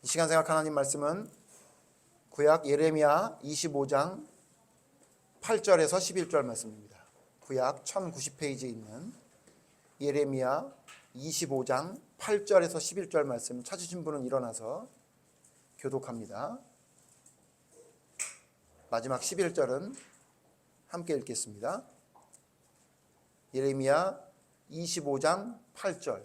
이 시간 생각 하나님 말씀은 구약 예레미야 25장 8절에서 11절 말씀입니다. 구약 1090페이지에 있는 예레미야 25장 8절에서 11절 말씀 찾으신 분은 일어나서 교독합니다. 마지막 11절은 함께 읽겠습니다. 예레미야 25장 8절.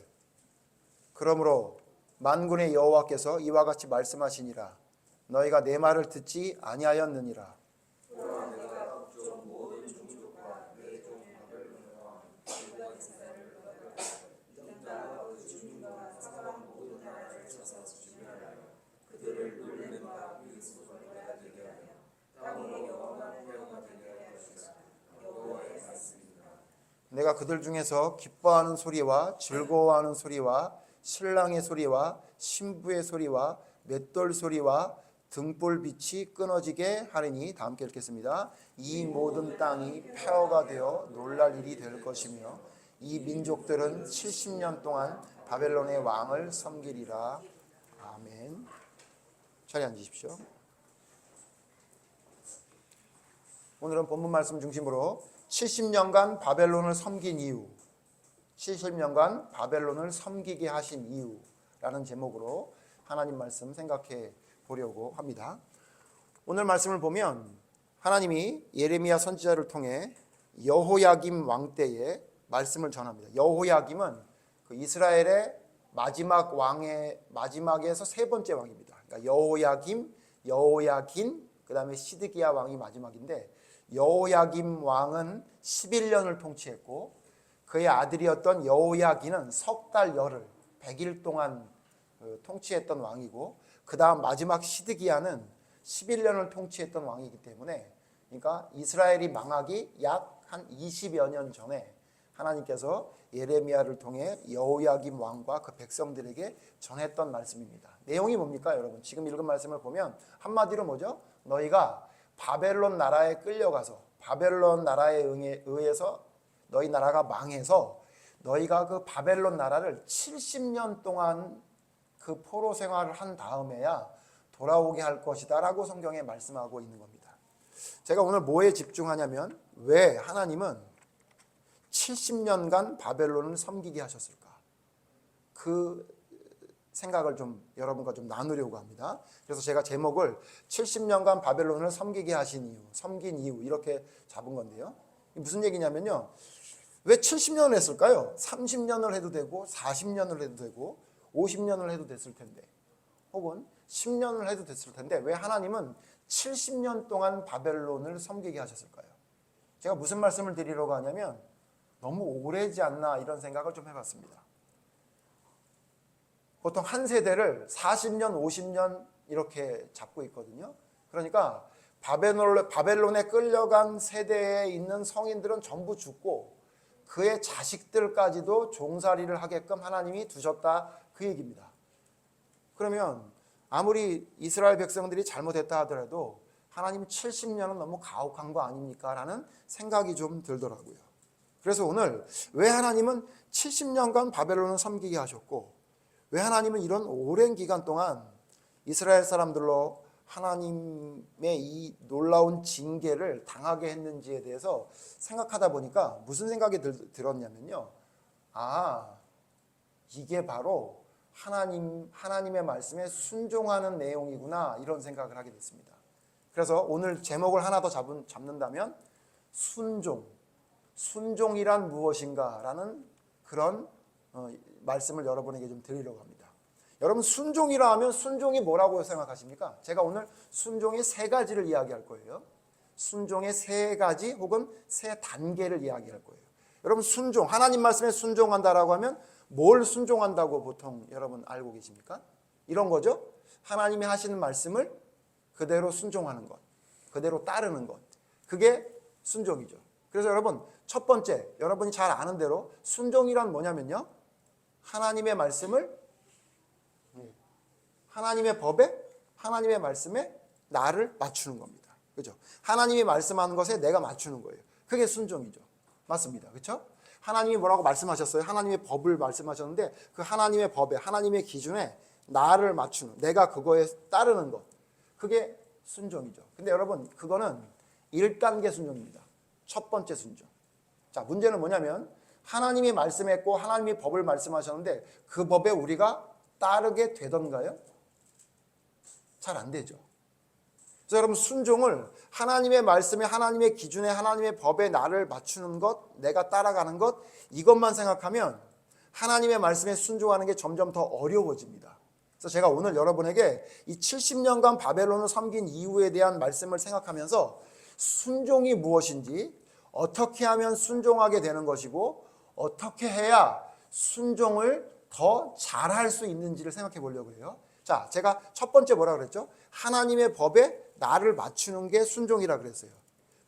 그러므로 만군의 여호와께서 이와 같이 말씀하시니라. 너희가 내 말을 듣지 아니하였느니라. 내가 그들 중에서 기뻐하는 소리와 즐거워하는 소리와 신랑의 소리와 신부의 소리와 맷돌 소리와 등불빛이 끊어지게 하리니, 다 함께 읽겠습니다. 이 모든 땅이 폐허가 되어 놀랄 일이 될 것이며 이 민족들은 70년 동안 바벨론의 왕을 섬기리라. 아멘. 자리에 앉으십시오. 오늘은 본문 말씀 중심으로 70년간 바벨론을 섬긴 이유, 70년간 바벨론을 섬기게 하신 이유라는 제목으로 하나님 말씀 생각해 보려고 합니다. 오늘 말씀을 보면 하나님이 예레미야 선지자를 통해 여호야김 왕 때의 말씀을 전합니다. 여호야김은 그 이스라엘의 마지막 왕의 마지막에서 세 번째 왕입니다. 그러니까 여호야김, 여호야긴, 그 다음에 시드기야 왕이 마지막인데, 여호야김 왕은 11년을 통치했고 그의 아들이었던 여호야긴은 석 달 열흘 100일 동안 통치했던 왕이고, 그 다음 마지막 시드기야는 11년을 통치했던 왕이기 때문에, 그러니까 이스라엘이 망하기 약 한 20여 년 전에 하나님께서 예레미야를 통해 여호야김 왕과 그 백성들에게 전했던 말씀입니다. 내용이 뭡니까 여러분? 지금 읽은 말씀을 보면 한마디로 뭐죠? 너희가 바벨론 나라에 끌려가서 바벨론 나라에 의해서 너희 나라가 망해서 너희가 그 바벨론 나라를 70년 동안 그 포로 생활을 한 다음에야 돌아오게 할 것이다 라고 성경에 말씀하고 있는 겁니다. 제가 오늘 뭐에 집중하냐면, 왜 하나님은 70년간 바벨론을 섬기게 하셨을까? 그 생각을 좀 여러분과 좀 나누려고 합니다. 그래서 제가 제목을 70년간 바벨론을 섬기게 하신 이유, 섬긴 이유 이렇게 잡은 건데요. 무슨 얘기냐면요. 왜 70년을 했을까요? 30년을 해도 되고 40년을 해도 되고 50년을 해도 됐을 텐데, 혹은 10년을 해도 됐을 텐데 왜 하나님은 70년 동안 바벨론을 섬기게 하셨을까요? 제가 무슨 말씀을 드리려고 하냐면, 너무 오래지 않나 이런 생각을 좀 해봤습니다. 보통 한 세대를 40년, 50년 이렇게 잡고 있거든요. 그러니까 바벨론에 끌려간 세대에 있는 성인들은 전부 죽고 그의 자식들까지도 종살이를 하게끔 하나님이 두셨다, 그 얘기입니다. 그러면 아무리 이스라엘 백성들이 잘못했다 하더라도 하나님 70년은 너무 가혹한 거 아닙니까? 라는 생각이 좀 들더라고요. 그래서 오늘 왜 하나님은 70년간 바벨론을 섬기게 하셨고, 왜 하나님은 이런 오랜 기간 동안 이스라엘 사람들로 하나님의 이 놀라운 징계를 당하게 했는지에 대해서 생각하다 보니까 무슨 생각이 들었냐면요. 이게 바로 하나님의 말씀에 순종하는 내용이구나, 이런 생각을 하게 됐습니다. 그래서 오늘 제목을 하나 더 잡는다면 순종이란 무엇인가 라는 그런 말씀을 여러분에게 좀 드리려고 합니다. 여러분, 순종이라 하면 순종이 뭐라고 생각하십니까? 제가 오늘 순종의 세 가지를 이야기할 거예요. 순종의 세 가지 혹은 세 단계를 이야기할 거예요. 여러분, 순종, 하나님 말씀에 순종한다라고 하면 뭘 순종한다고 보통 여러분 알고 계십니까? 이런 거죠. 하나님이 하시는 말씀을 그대로 순종하는 것, 그대로 따르는 것, 그게 순종이죠. 그래서 여러분, 첫 번째, 여러분이 잘 아는 대로 순종이란 뭐냐면요, 하나님의 말씀을, 하나님의 법에, 하나님의 말씀에 나를 맞추는 겁니다. 그렇죠? 하나님이 말씀하는 것에 내가 맞추는 거예요. 그게 순종이죠. 맞습니다. 그렇죠? 하나님이 뭐라고 말씀하셨어요? 하나님의 법을 말씀하셨는데 그 하나님의 법에, 하나님의 기준에 나를 맞추는, 내가 그거에 따르는 것, 그게 순종이죠. 근데 여러분, 그거는 1단계 순종입니다. 첫 번째 순종. 자, 문제는 뭐냐면 하나님이 말씀했고 하나님이 법을 말씀하셨는데 그 법에 우리가 따르게 되던가요? 잘 안 되죠. 그래서 여러분, 순종을 하나님의 말씀에, 하나님의 기준에, 하나님의 법에 나를 맞추는 것, 내가 따라가는 것, 이것만 생각하면 하나님의 말씀에 순종하는 게 점점 더 어려워집니다. 그래서 제가 오늘 여러분에게 이 70년간 바벨론을 섬긴 이유에 대한 말씀을 생각하면서 순종이 무엇인지, 어떻게 하면 순종하게 되는 것이고 어떻게 해야 순종을 더 잘할 수 있는지를 생각해 보려고 해요. 자, 제가 첫 번째 뭐라 그랬죠? 하나님의 법에 나를 맞추는 게 순종이라 그랬어요.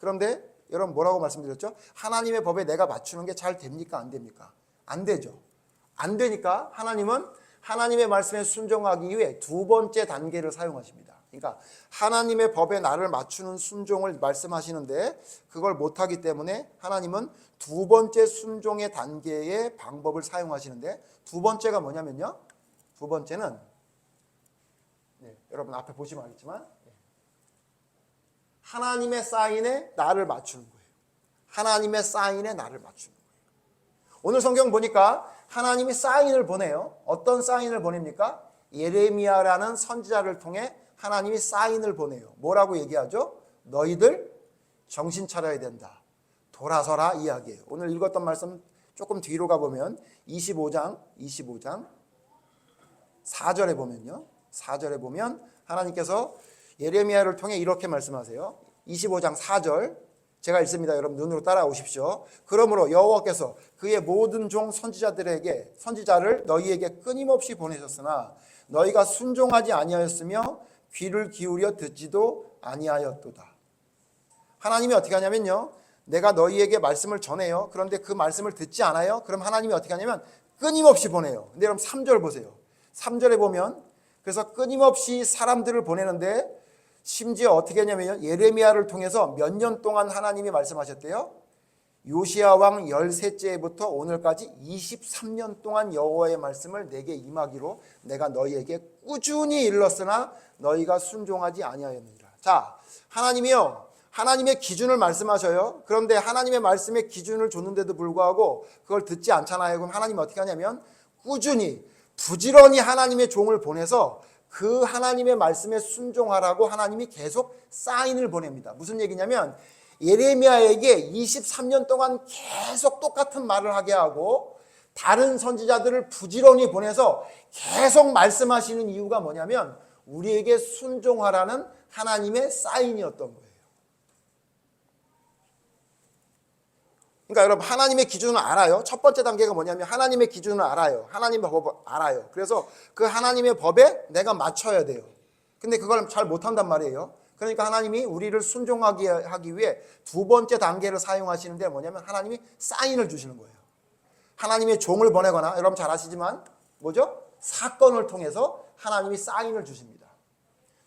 그런데 여러분, 뭐라고 말씀드렸죠? 하나님의 법에 내가 맞추는 게 잘 됩니까? 안 됩니까? 안 되죠. 안 되니까 하나님은 하나님의 말씀에 순종하기 위해 두 번째 단계를 사용하십니다. 그러니까 하나님의 법에 나를 맞추는 순종을 말씀하시는데 그걸 못하기 때문에 하나님은 두 번째 순종의 단계의 방법을 사용하시는데, 두 번째가 뭐냐면요, 두 번째는 여러분 앞에 보시면 알겠지만 하나님의 사인에 나를 맞추는 거예요. 하나님의 사인에 나를 맞추는 거예요. 오늘 성경 보니까 하나님이 사인을 보내요. 어떤 사인을 보냅니까? 예레미야라는 선지자를 통해 하나님이 사인을 보내요. 뭐라고 얘기하죠? 너희들 정신 차려야 된다. 돌아서라 이야기예요. 오늘 읽었던 말씀 조금 뒤로 가보면 25장 4절에 보면요. 4절에 보면 하나님께서 예레미야를 통해 이렇게 말씀하세요. 25장 4절 제가 읽습니다. 여러분 눈으로 따라오십시오. 그러므로 여호와께서 그의 모든 종 선지자를 너희에게 끊임없이 보내셨으나 너희가 순종하지 아니하였으며 귀를 기울여 듣지도 아니하였도다. 하나님이 어떻게 하냐면요, 내가 너희에게 말씀을 전해요. 그런데 그 말씀을 듣지 않아요. 그럼 하나님이 어떻게 하냐면 끊임없이 보내요. 근데 여러분 3절 보세요. 3절에 보면 그래서 끊임없이 사람들을 보내는데 심지어 어떻게 했냐면 예레미야를 통해서 몇 년 동안 하나님이 말씀하셨대요. 요시야 왕 13째부터 오늘까지 23년 동안 여호와의 말씀을 내게 임하기로 내가 너희에게 꾸준히 일렀으나 너희가 순종하지 아니하였느니라. 자, 하나님이요, 하나님의 기준을 말씀하셔요. 그런데 하나님의 말씀의 기준을 줬는데도 불구하고 그걸 듣지 않잖아요. 그럼 하나님이 어떻게 하냐면 꾸준히 부지런히 하나님의 종을 보내서 그 하나님의 말씀에 순종하라고 하나님이 계속 사인을 보냅니다. 무슨 얘기냐면 예레미야에게 23년 동안 계속 똑같은 말을 하게 하고 다른 선지자들을 부지런히 보내서 계속 말씀하시는 이유가 뭐냐면 우리에게 순종하라는 하나님의 사인이었던 거예요. 그러니까 여러분, 하나님의 기준을 알아요. 첫 번째 단계가 뭐냐면 하나님의 기준을 알아요. 하나님의 법을 알아요. 그래서 그 하나님의 법에 내가 맞춰야 돼요. 근데 그걸 잘 못한단 말이에요. 그러니까 하나님이 우리를 순종하게 하기 위해 두 번째 단계를 사용하시는데 뭐냐면 하나님이 사인을 주시는 거예요. 하나님의 종을 보내거나, 여러분 잘 아시지만 뭐죠? 사건을 통해서 하나님이 사인을 주십니다.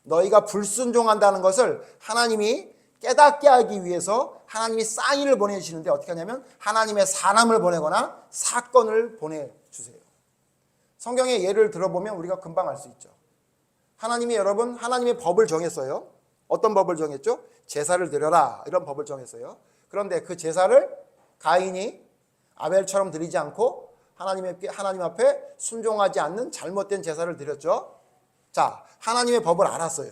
너희가 불순종한다는 것을 하나님이 깨닫게 하기 위해서 하나님이 사인을 보내주시는데 어떻게 하냐면 하나님의 사람을 보내거나 사건을 보내주세요. 성경의 예를 들어보면 우리가 금방 알 수 있죠. 하나님이 여러분 하나님의 법을 정했어요. 어떤 법을 정했죠? 제사를 드려라, 이런 법을 정했어요. 그런데 그 제사를 가인이 아벨처럼 드리지 않고 하나님 앞에 순종하지 않는 잘못된 제사를 드렸죠. 자, 하나님의 법을 알았어요.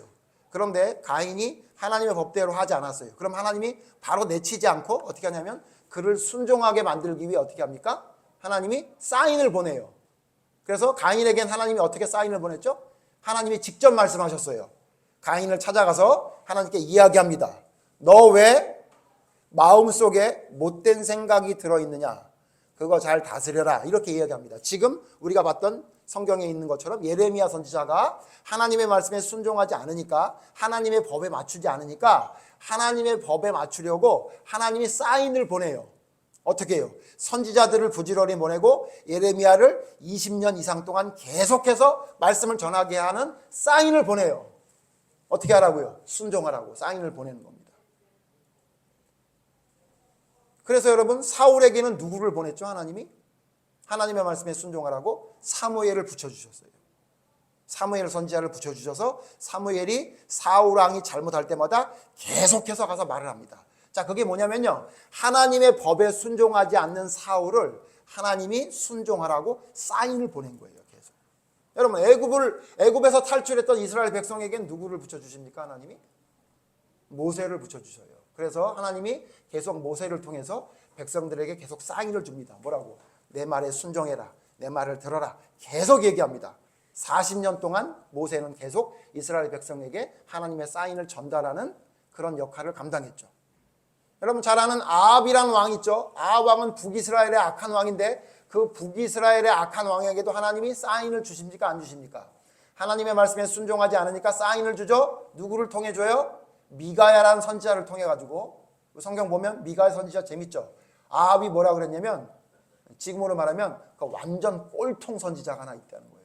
그런데 가인이 하나님의 법대로 하지 않았어요. 그럼 하나님이 바로 내치지 않고 어떻게 하냐면 그를 순종하게 만들기 위해 어떻게 합니까? 하나님이 사인을 보내요. 그래서 가인에겐 하나님이 어떻게 사인을 보냈죠? 하나님이 직접 말씀하셨어요. 가인을 찾아가서 하나님께 이야기합니다. 너 왜 마음속에 못된 생각이 들어있느냐? 그거 잘 다스려라. 이렇게 이야기합니다. 지금 우리가 봤던 성경에 있는 것처럼 예레미야 선지자가 하나님의 말씀에 순종하지 않으니까, 하나님의 법에 맞추지 않으니까 하나님의 법에 맞추려고 하나님이 사인을 보내요. 어떻게 해요? 선지자들을 부지런히 보내고 예레미야를 20년 이상 동안 계속해서 말씀을 전하게 하는 사인을 보내요. 어떻게 하라고요? 순종하라고 사인을 보내는 겁니다. 그래서 여러분 사울에게는 누구를 보냈죠? 하나님이? 하나님의 말씀에 순종하라고 사무엘을 붙여주셨어요. 사무엘 선지자를 붙여주셔서 사무엘이 사울 왕이 잘못할 때마다 계속해서 가서 말을 합니다. 자, 그게 뭐냐면요, 하나님의 법에 순종하지 않는 사울을 하나님이 순종하라고 사인을 보낸 거예요. 계속. 여러분, 애굽에서 탈출했던 이스라엘 백성에겐 누구를 붙여주십니까? 하나님이 모세를 붙여주셔요. 그래서 하나님이 계속 모세를 통해서 백성들에게 계속 사인을 줍니다. 뭐라고? 내 말에 순종해라, 내 말을 들어라, 계속 얘기합니다. 40년 동안 모세는 계속 이스라엘 백성에게 하나님의 사인을 전달하는 그런 역할을 감당했죠. 여러분 잘 아는 아합이라는 왕 있죠. 아합 왕은 북이스라엘의 악한 왕인데 그 북이스라엘의 악한 왕에게도 하나님이 사인을 주십니까? 안 주십니까? 하나님의 말씀에 순종하지 않으니까 사인을 주죠. 누구를 통해 줘요? 미가야라는 선지자를 통해 가지고. 성경 보면 미가야 선지자 재밌죠. 아합이 뭐라 그랬냐면, 지금으로 말하면 그 완전 꼴통 선지자가 하나 있다는 거예요.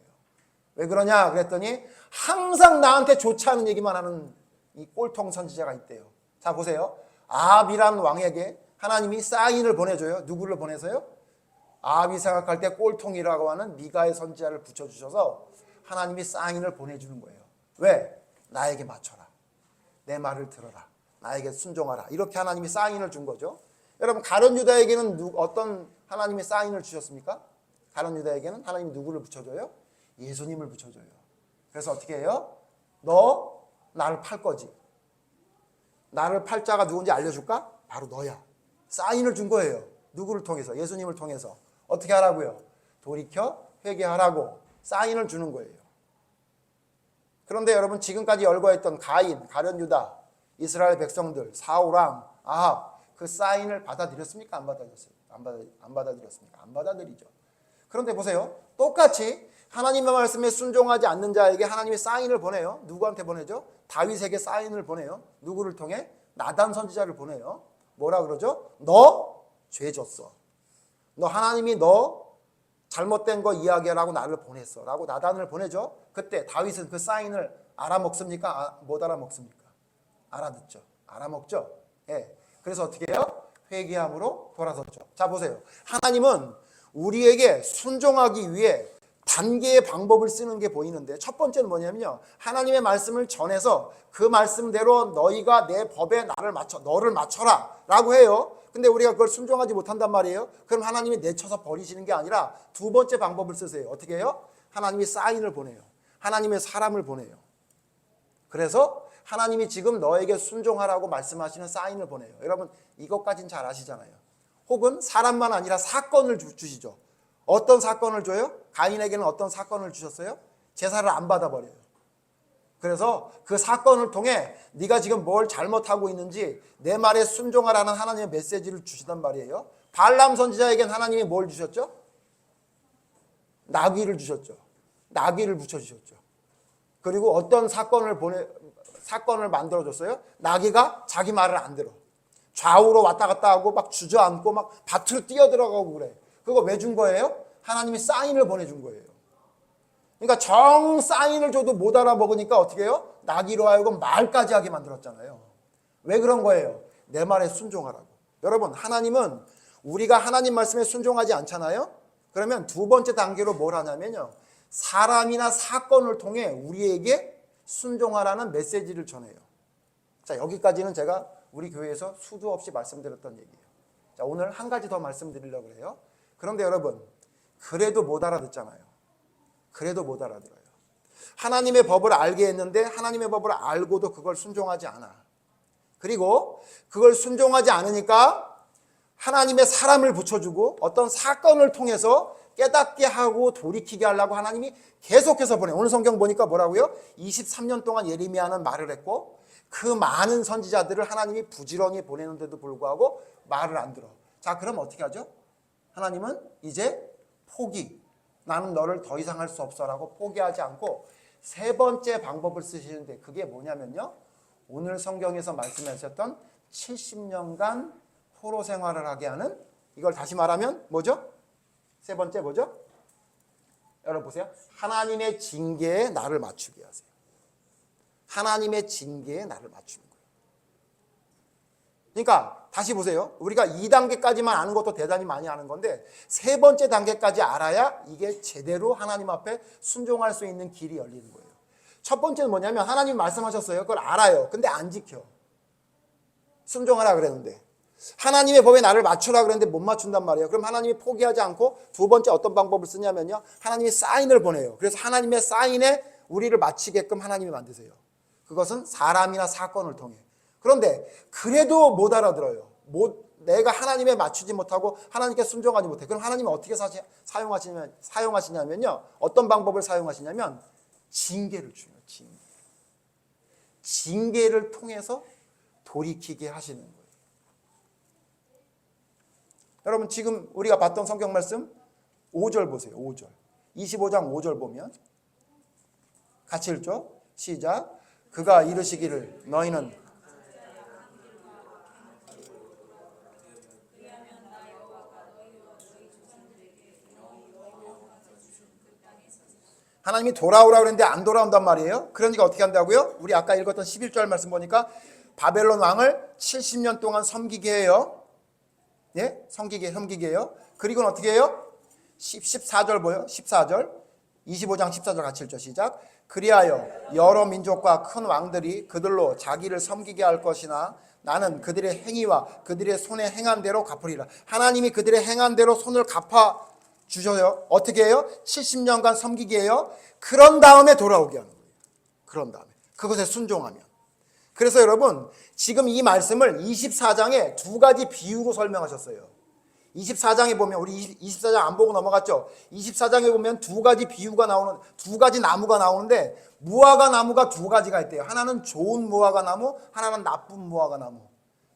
왜 그러냐 그랬더니 항상 나한테 좋지 않은 얘기만 하는 이 꼴통 선지자가 있대요. 자 보세요. 아합이라는 왕에게 하나님이 사인을 보내줘요. 누구를 보내서요? 아합이 생각할 때 꼴통이라고 하는 미가의 선지자를 붙여주셔서 하나님이 사인을 보내주는 거예요. 왜? 나에게 맞춰라, 내 말을 들어라, 나에게 순종하라, 이렇게 하나님이 사인을 준 거죠. 여러분 가룟 유다에게는 어떤 하나님의 사인을 주셨습니까? 가룟 유다에게는 하나님이 누구를 붙여줘요? 예수님을 붙여줘요. 그래서 어떻게 해요? 너 나를 팔 거지? 나를 팔 자가 누군지 알려줄까? 바로 너야. 사인을 준 거예요. 누구를 통해서? 예수님을 통해서. 어떻게 하라고요? 돌이켜 회개하라고 사인을 주는 거예요. 그런데 여러분 지금까지 열거했던 가인, 가룟 유다, 이스라엘 백성들, 사울 왕, 아합, 그 사인을 받아들였습니까? 안 받아들였어요? 안 받아들였습니까? 안 받아들이죠. 그런데 보세요. 똑같이 하나님의 말씀에 순종하지 않는 자에게 하나님이 사인을 보내요. 누구한테 보내죠? 다윗에게 사인을 보내요. 누구를 통해? 나단 선지자를 보내요. 뭐라 그러죠? 너 죄 졌어. 너 하나님이 너 잘못된 거 이야기하라고 나를 보냈어 라고 나단을 보내죠. 그때 다윗은 그 사인을 알아먹습니까? 못 알아먹습니까? 알아듣죠. 알아먹죠. 예. 그래서 어떻게 해요? 회개함으로 돌아섰죠. 자 보세요. 하나님은 우리에게 순종하기 위해 단계의 방법을 쓰는 게 보이는데, 첫 번째는 뭐냐면요, 하나님의 말씀을 전해서 그 말씀대로 너희가 내 법에 너를 맞춰라 라고 해요. 근데 우리가 그걸 순종하지 못한단 말이에요. 그럼 하나님이 내쳐서 버리시는 게 아니라 두 번째 방법을 쓰세요. 어떻게 해요? 하나님이 사인을 보내요. 하나님의 사람을 보내요. 그래서 하나님이 지금 너에게 순종하라고 말씀하시는 사인을 보내요. 여러분 이것까지는 잘 아시잖아요. 혹은 사람만 아니라 사건을 주시죠. 어떤 사건을 줘요? 가인에게는 어떤 사건을 주셨어요? 제사를 안 받아버려요. 그래서 그 사건을 통해 네가 지금 뭘 잘못하고 있는지 내 말에 순종하라는 하나님의 메시지를 주시단 말이에요. 발람 선지자에겐 하나님이 뭘 주셨죠? 나귀를 주셨죠. 나귀를 붙여주셨죠. 그리고 어떤 사건을 만들어줬어요? 나귀가 자기 말을 안 들어. 좌우로 왔다 갔다 하고 막 주저앉고 막 밭으로 뛰어들어가고 그래. 그거 왜 준 거예요? 하나님이 사인을 보내준 거예요. 그러니까 정 사인을 줘도 못 알아먹으니까 어떻게 해요? 나귀로 하여금 말까지 하게 만들었잖아요. 왜 그런 거예요? 내 말에 순종하라고. 여러분 하나님은 우리가 하나님 말씀에 순종하지 않잖아요. 그러면 두 번째 단계로 뭘 하냐면요, 사람이나 사건을 통해 우리에게 순종하라는 메시지를 전해요. 자 여기까지는 제가 우리 교회에서 수도 없이 말씀드렸던 얘기예요. 자 오늘 한 가지 더 말씀드리려고 해요. 그런데 여러분 그래도 못 알아듣잖아요. 그래도 못 알아들어요. 하나님의 법을 알게 했는데 하나님의 법을 알고도 그걸 순종하지 않아. 그리고 그걸 순종하지 않으니까 하나님의 사람을 붙여주고 어떤 사건을 통해서 깨닫게 하고 돌이키게 하려고 하나님이 계속해서 보내. 오늘 성경 보니까 뭐라고요? 23년 동안 예레미야는 말을 했고 그 많은 선지자들을 하나님이 부지런히 보내는데도 불구하고 말을 안 들어. 자 그럼 어떻게 하죠? 하나님은 이제 포기. 나는 너를 더 이상 할 수 없어라고 포기하지 않고 세 번째 방법을 쓰시는데 그게 뭐냐면요, 오늘 성경에서 말씀하셨던 70년간 포로 생활을 하게 하는, 이걸 다시 말하면 뭐죠? 세 번째 뭐죠? 여러분 보세요. 하나님의 징계에 나를 맞추게 하세요. 하나님의 징계에 나를 맞추는 거예요. 그러니까 다시 보세요. 우리가 2단계까지만 아는 것도 대단히 많이 아는 건데 세 번째 단계까지 알아야 이게 제대로 하나님 앞에 순종할 수 있는 길이 열리는 거예요. 첫 번째는 뭐냐면 하나님 말씀하셨어요. 그걸 알아요. 근데 안 지켜. 순종하라 그랬는데. 하나님의 법에 나를 맞추라 그랬는데 못 맞춘단 말이에요. 그럼 하나님이 포기하지 않고 두 번째 어떤 방법을 쓰냐면요. 하나님이 사인을 보내요. 그래서 하나님의 사인에 우리를 맞추게끔 하나님이 만드세요. 그것은 사람이나 사건을 통해. 그런데 그래도 못 알아들어요. 내가 하나님에 맞추지 못하고 하나님께 순종하지 못해. 그럼 하나님은 어떻게 사용하시냐면요. 어떤 방법을 사용하시냐면 징계를 주요. 징계를 통해서 돌이키게 하시는 거예요. 여러분 지금 우리가 봤던 성경 말씀 5절 보세요. 5절. 25장 5절 보면 같이 읽죠. 시작. 그가 이르시기를 너희는 하나님이 돌아오라고 그랬는데 안 돌아온단 말이에요. 그러니까 어떻게 한다고요? 우리 아까 읽었던 11절 말씀 보니까 바벨론 왕을 70년 동안 섬기게 해요. 예? 섬기게 해요. 그리고는 어떻게 해요? 14절 보여? 14절. 25장 14절 같이 읽죠. 시작. 그리하여 여러 민족과 큰 왕들이 그들로 자기를 섬기게 할 것이나 나는 그들의 행위와 그들의 손에 행한 대로 갚으리라. 하나님이 그들의 행한 대로 손을 갚아 주셔요. 어떻게 해요? 70년간 섬기게 해요. 그런 다음에 돌아오게 하는 거예요. 그런 다음에. 그것에 순종하면. 그래서 여러분 지금 이 말씀을 24장에 두 가지 비유로 설명하셨어요. 24장에 보면 우리 24장 안 보고 넘어갔죠. 24장에 보면 두 가지 나무가 나오는데 무화과 나무가 두 가지가 있대요. 하나는 좋은 무화과 나무, 하나는 나쁜 무화과 나무.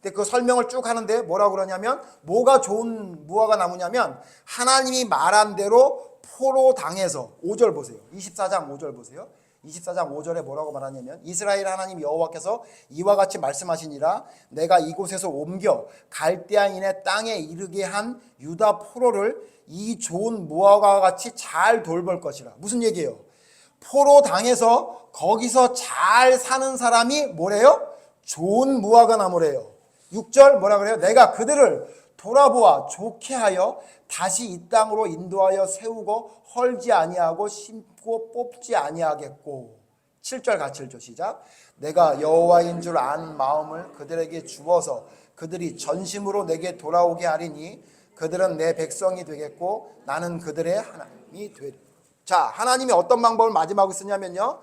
근데 그 설명을 쭉 하는데 뭐라고 그러냐면 뭐가 좋은 무화과 나무냐면 하나님이 말한 대로 포로당해서 5절 보세요. 24장 5절 보세요. 24장 5절에 뭐라고 말하냐면 이스라엘 하나님 여호와께서 이와 같이 말씀하시니라 내가 이곳에서 옮겨 갈대아인의 땅에 이르게 한 유다 포로를 이 좋은 무화과와 같이 잘 돌볼 것이라. 무슨 얘기예요? 포로 당해서 거기서 잘 사는 사람이 뭐래요? 좋은 무화과 나무래요. 6절 뭐라 그래요? 내가 그들을 돌아보아 좋게 하여 다시 이 땅으로 인도하여 세우고 헐지 아니하고 심고 뽑지 아니하겠고. 7절 같이 읽죠. 시작. 내가 여호와인 줄 아는 마음을 그들에게 주어서 그들이 전심으로 내게 돌아오게 하리니 그들은 내 백성이 되겠고 나는 그들의 하나님이 되리라. 자, 하나님이 어떤 방법을 마지막으로 쓰냐면요.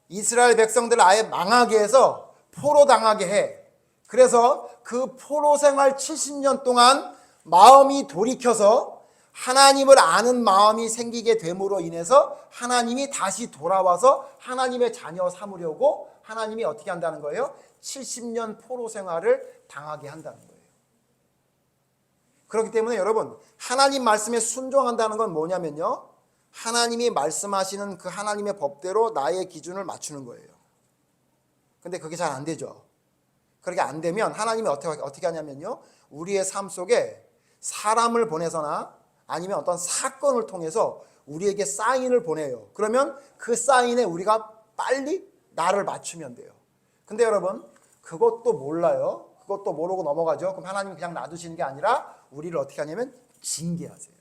이스라엘 백성들을 아예 망하게 해서 포로 당하게 해. 그래서 그 포로 생활 70년 동안 마음이 돌이켜서 하나님을 아는 마음이 생기게 됨으로 인해서 하나님이 다시 돌아와서 하나님의 자녀 삼으려고 하나님이 어떻게 한다는 거예요? 70년 포로 생활을 당하게 한다는 거예요. 그렇기 때문에 여러분 하나님 말씀에 순종한다는 건 뭐냐면요. 하나님이 말씀하시는 그 하나님의 법대로 나의 기준을 맞추는 거예요. 근데 그게 잘 안 되죠. 그렇게 안 되면 하나님이 어떻게 하냐면요. 우리의 삶 속에 사람을 보내서나 아니면 어떤 사건을 통해서 우리에게 사인을 보내요. 그러면 그 사인에 우리가 빨리 나를 맞추면 돼요. 근데 여러분 그것도 몰라요. 그것도 모르고 넘어가죠. 그럼 하나님이 그냥 놔두시는 게 아니라 우리를 어떻게 하냐면 징계하세요.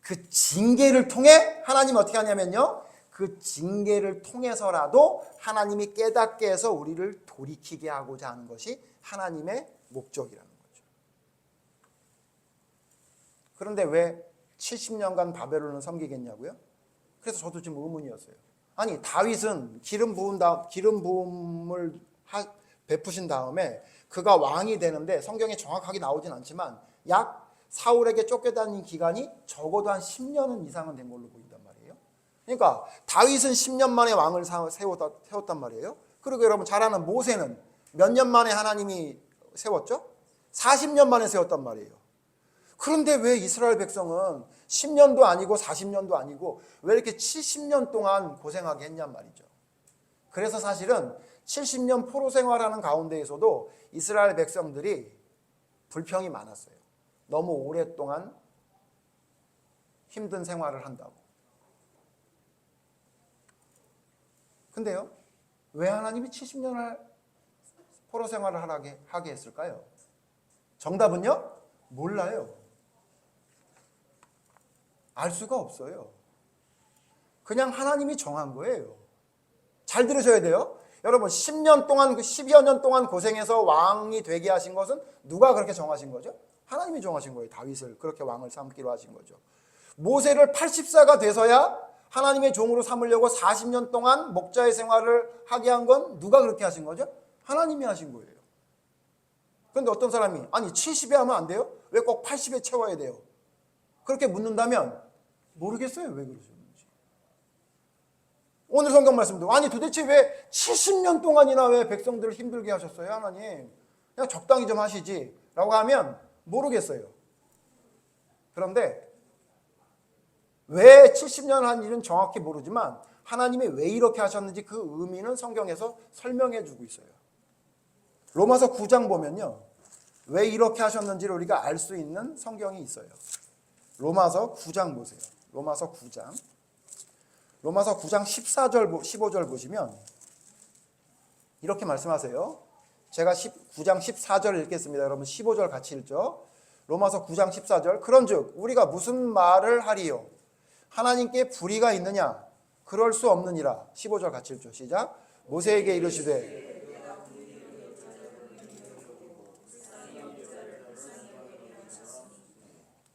그 징계를 통해 하나님이 어떻게 하냐면요. 그 징계를 통해서라도 하나님이 깨닫게 해서 우리를 돌이키게 하고자 하는 것이 하나님의 목적이라는 거죠. 그런데 왜 70년간 바벨론을 섬기겠냐고요? 그래서 저도 지금 의문이었어요. 아니 다윗은 기름 부음을 베푸신 다음에 그가 왕이 되는데 성경에 정확하게 나오진 않지만 약 사울에게 쫓겨다닌 기간이 적어도 한 10년 이상은 된 걸로 보인단 말이에요. 그러니까 다윗은 10년 만에 왕을 세웠단 말이에요. 그리고 여러분 잘 아는 모세는 몇 년 만에 하나님이 세웠죠? 40년 만에 세웠단 말이에요. 그런데 왜 이스라엘 백성은 10년도 아니고 40년도 아니고 왜 이렇게 70년 동안 고생하게 했냔 말이죠. 그래서 사실은 70년 포로 생활하는 가운데에서도 이스라엘 백성들이 불평이 많았어요. 너무 오랫동안 힘든 생활을 한다고. 근데요, 왜 하나님이 70년을 포로 생활을 하게 했을까요? 정답은요? 몰라요. 알 수가 없어요. 그냥 하나님이 정한 거예요. 잘 들으셔야 돼요. 여러분 10년 동안 10여 년 동안 고생해서 왕이 되게 하신 것은 누가 그렇게 정하신 거죠? 하나님이 정하신 거예요. 다윗을 그렇게 왕을 삼기로 하신 거죠. 모세를 80세가 돼서야 하나님의 종으로 삼으려고 40년 동안 목자의 생활을 하게 한 건 누가 그렇게 하신 거죠? 하나님이 하신 거예요. 그런데 어떤 사람이 아니 70에 하면 안 돼요? 왜 꼭 80에 채워야 돼요? 그렇게 묻는다면 모르겠어요. 왜 그러셨는지. 오늘 성경 말씀도 아니 도대체 왜 70년 동안이나 왜 백성들을 힘들게 하셨어요? 하나님 그냥 적당히 좀 하시지 라고 하면 모르겠어요. 그런데 왜 70년 한 일은 정확히 모르지만 하나님이 왜 이렇게 하셨는지 그 의미는 성경에서 설명해 주고 있어요. 로마서 9장 보면요. 왜 이렇게 하셨는지를 우리가 알 수 있는 성경이 있어요. 로마서 9장 보세요. 로마서 9장 14절, 15절 보시면 이렇게 말씀하세요. 제가 9장 14절 읽겠습니다. 여러분 15절 같이 읽죠. 로마서 9장 14절 그런즉 우리가 무슨 말을 하리요? 하나님께 불의가 있느냐? 그럴 수 없느니라. 15절 같이 읽죠. 시작. 모세에게 이르시되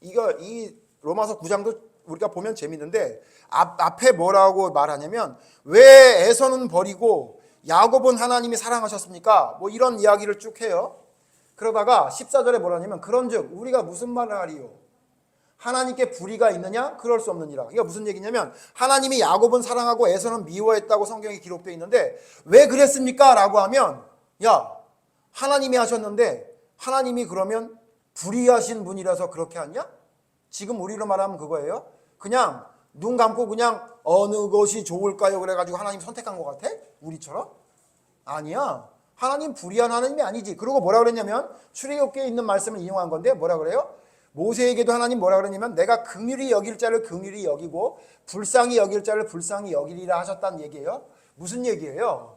이 로마서 9장도 우리가 보면 재밌는데 앞에 뭐라고 말하냐면 왜 에서는 버리고 야곱은 하나님이 사랑하셨습니까? 뭐 이런 이야기를 쭉 해요. 그러다가 14절에 뭐라냐면 그런즉 우리가 무슨 말을 하리요? 하나님께 불의가 있느냐? 그럴 수 없느니라. 이게 무슨 얘기냐면 하나님이 야곱은 사랑하고 에서는 미워했다고 성경에 기록되어 있는데 왜 그랬습니까? 라고 하면 야 하나님이 하셨는데 하나님이 그러면 불의하신 분이라서 그렇게 하냐? 지금 우리로 말하면 그거예요. 그냥 눈 감고 그냥 어느 것이 좋을까요? 그래가지고 하나님 선택한 것 같아? 우리처럼? 아니야. 하나님 불의한 하나님이 아니지. 그리고 뭐라 그랬냐면 출애굽기에 있는 말씀을 인용한 건데 뭐라 그래요? 모세에게도 하나님 뭐라 그러냐면 내가 긍휼히 여길 자를 긍휼히 여기고 불쌍히 여길 자를 불쌍히 여기리라 하셨다는 얘기예요. 무슨 얘기예요?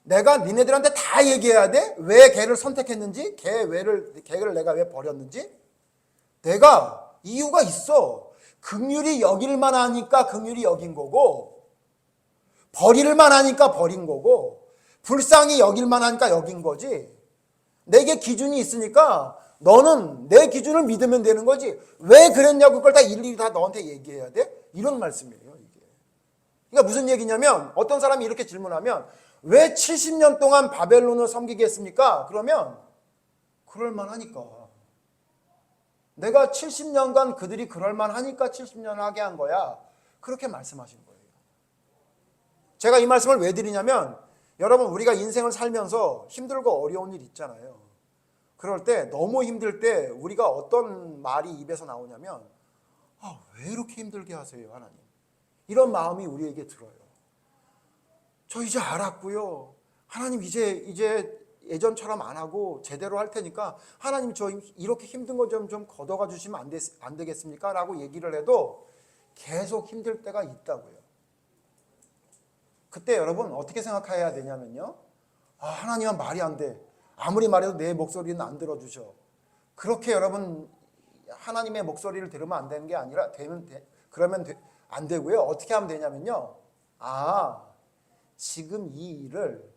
내가 니네들한테 다 얘기해야 돼? 왜 걔를 선택했는지? 걔를 내가 왜 버렸는지? 내가 이유가 있어. 긍휼히 여길만 하니까 긍휼히 여긴 거고 버릴만 하니까 버린 거고 불쌍히 여길만 하니까 여긴 거지. 내게 기준이 있으니까 너는 내 기준을 믿으면 되는 거지. 왜 그랬냐고 그걸 다 일일이 다 너한테 얘기해야 돼? 이런 말씀이에요. 이게. 그러니까 무슨 얘기냐면 어떤 사람이 이렇게 질문하면 왜 70년 동안 바벨론을 섬기게 했습니까? 그러면 그럴만하니까. 내가 70년간 그들이 그럴만하니까 70년을 하게 한 거야. 그렇게 말씀하신 거예요. 제가 이 말씀을 왜 드리냐면 여러분 우리가 인생을 살면서 힘들고 어려운 일 있잖아요. 그럴 때 너무 힘들 때 우리가 어떤 말이 입에서 나오냐면 왜 이렇게 힘들게 하세요 하나님. 이런 마음이 우리에게 들어요. 저 이제 알았고요. 하나님 이제 예전처럼 안 하고 제대로 할 테니까 하나님 저 이렇게 힘든 거 좀 걷어가 주시면 안 되겠습니까? 라고 얘기를 해도 계속 힘들 때가 있다고요. 그때 여러분 어떻게 생각해야 되냐면요. 하나님은 말이 안 돼. 아무리 말해도 내 목소리는 안 들어주셔. 그렇게 여러분 하나님의 목소리를 들으면 안 되는 게 아니라 그러면 안 되고요. 어떻게 하면 되냐면요. 지금 이 일을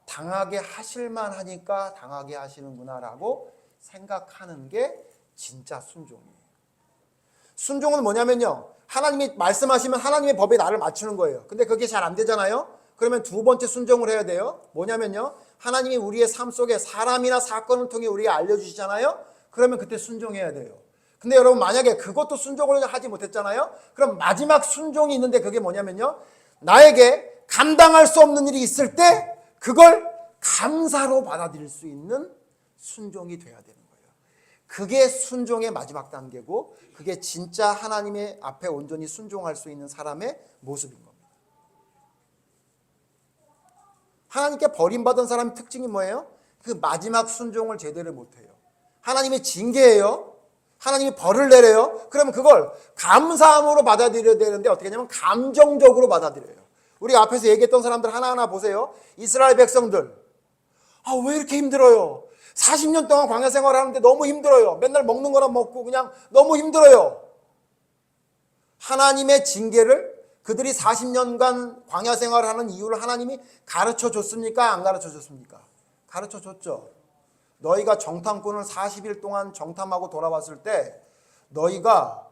당하게 하실만 하니까 당하게 하시는구나라고 생각하는 게 진짜 순종이에요. 순종은 뭐냐면요. 하나님이 말씀하시면 하나님의 법에 나를 맞추는 거예요. 근데 그게 잘 안 되잖아요. 그러면 두 번째 순종을 해야 돼요. 뭐냐면요. 하나님이 우리의 삶 속에 사람이나 사건을 통해 우리에게 알려주시잖아요. 그러면 그때 순종해야 돼요. 근데 여러분 만약에 그것도 순종을 하지 못했잖아요. 그럼 마지막 순종이 있는데 그게 뭐냐면요. 나에게 감당할 수 없는 일이 있을 때 그걸 감사로 받아들일 수 있는 순종이 돼야 되는 거예요. 그게 순종의 마지막 단계고 그게 진짜 하나님의 앞에 온전히 순종할 수 있는 사람의 모습인 겁니다. 하나님께 버림받은 사람의 특징이 뭐예요? 그 마지막 순종을 제대로 못해요. 하나님의 징계예요. 하나님이 벌을 내려요. 그러면 그걸 감사함으로 받아들여야 되는데 어떻게 하냐면 감정적으로 받아들여요. 우리가 앞에서 얘기했던 사람들 하나하나 보세요. 이스라엘 백성들 왜 이렇게 힘들어요? 40년 동안 광야 생활하는데 너무 힘들어요. 맨날 먹는 거나 먹고 그냥 너무 힘들어요. 하나님의 징계를 그들이 40년간 광야 생활을 하는 이유를 하나님이 가르쳐 줬습니까? 안 가르쳐 줬습니까? 가르쳐 줬죠. 너희가 정탐꾼을 40일 동안 정탐하고 돌아왔을 때 너희가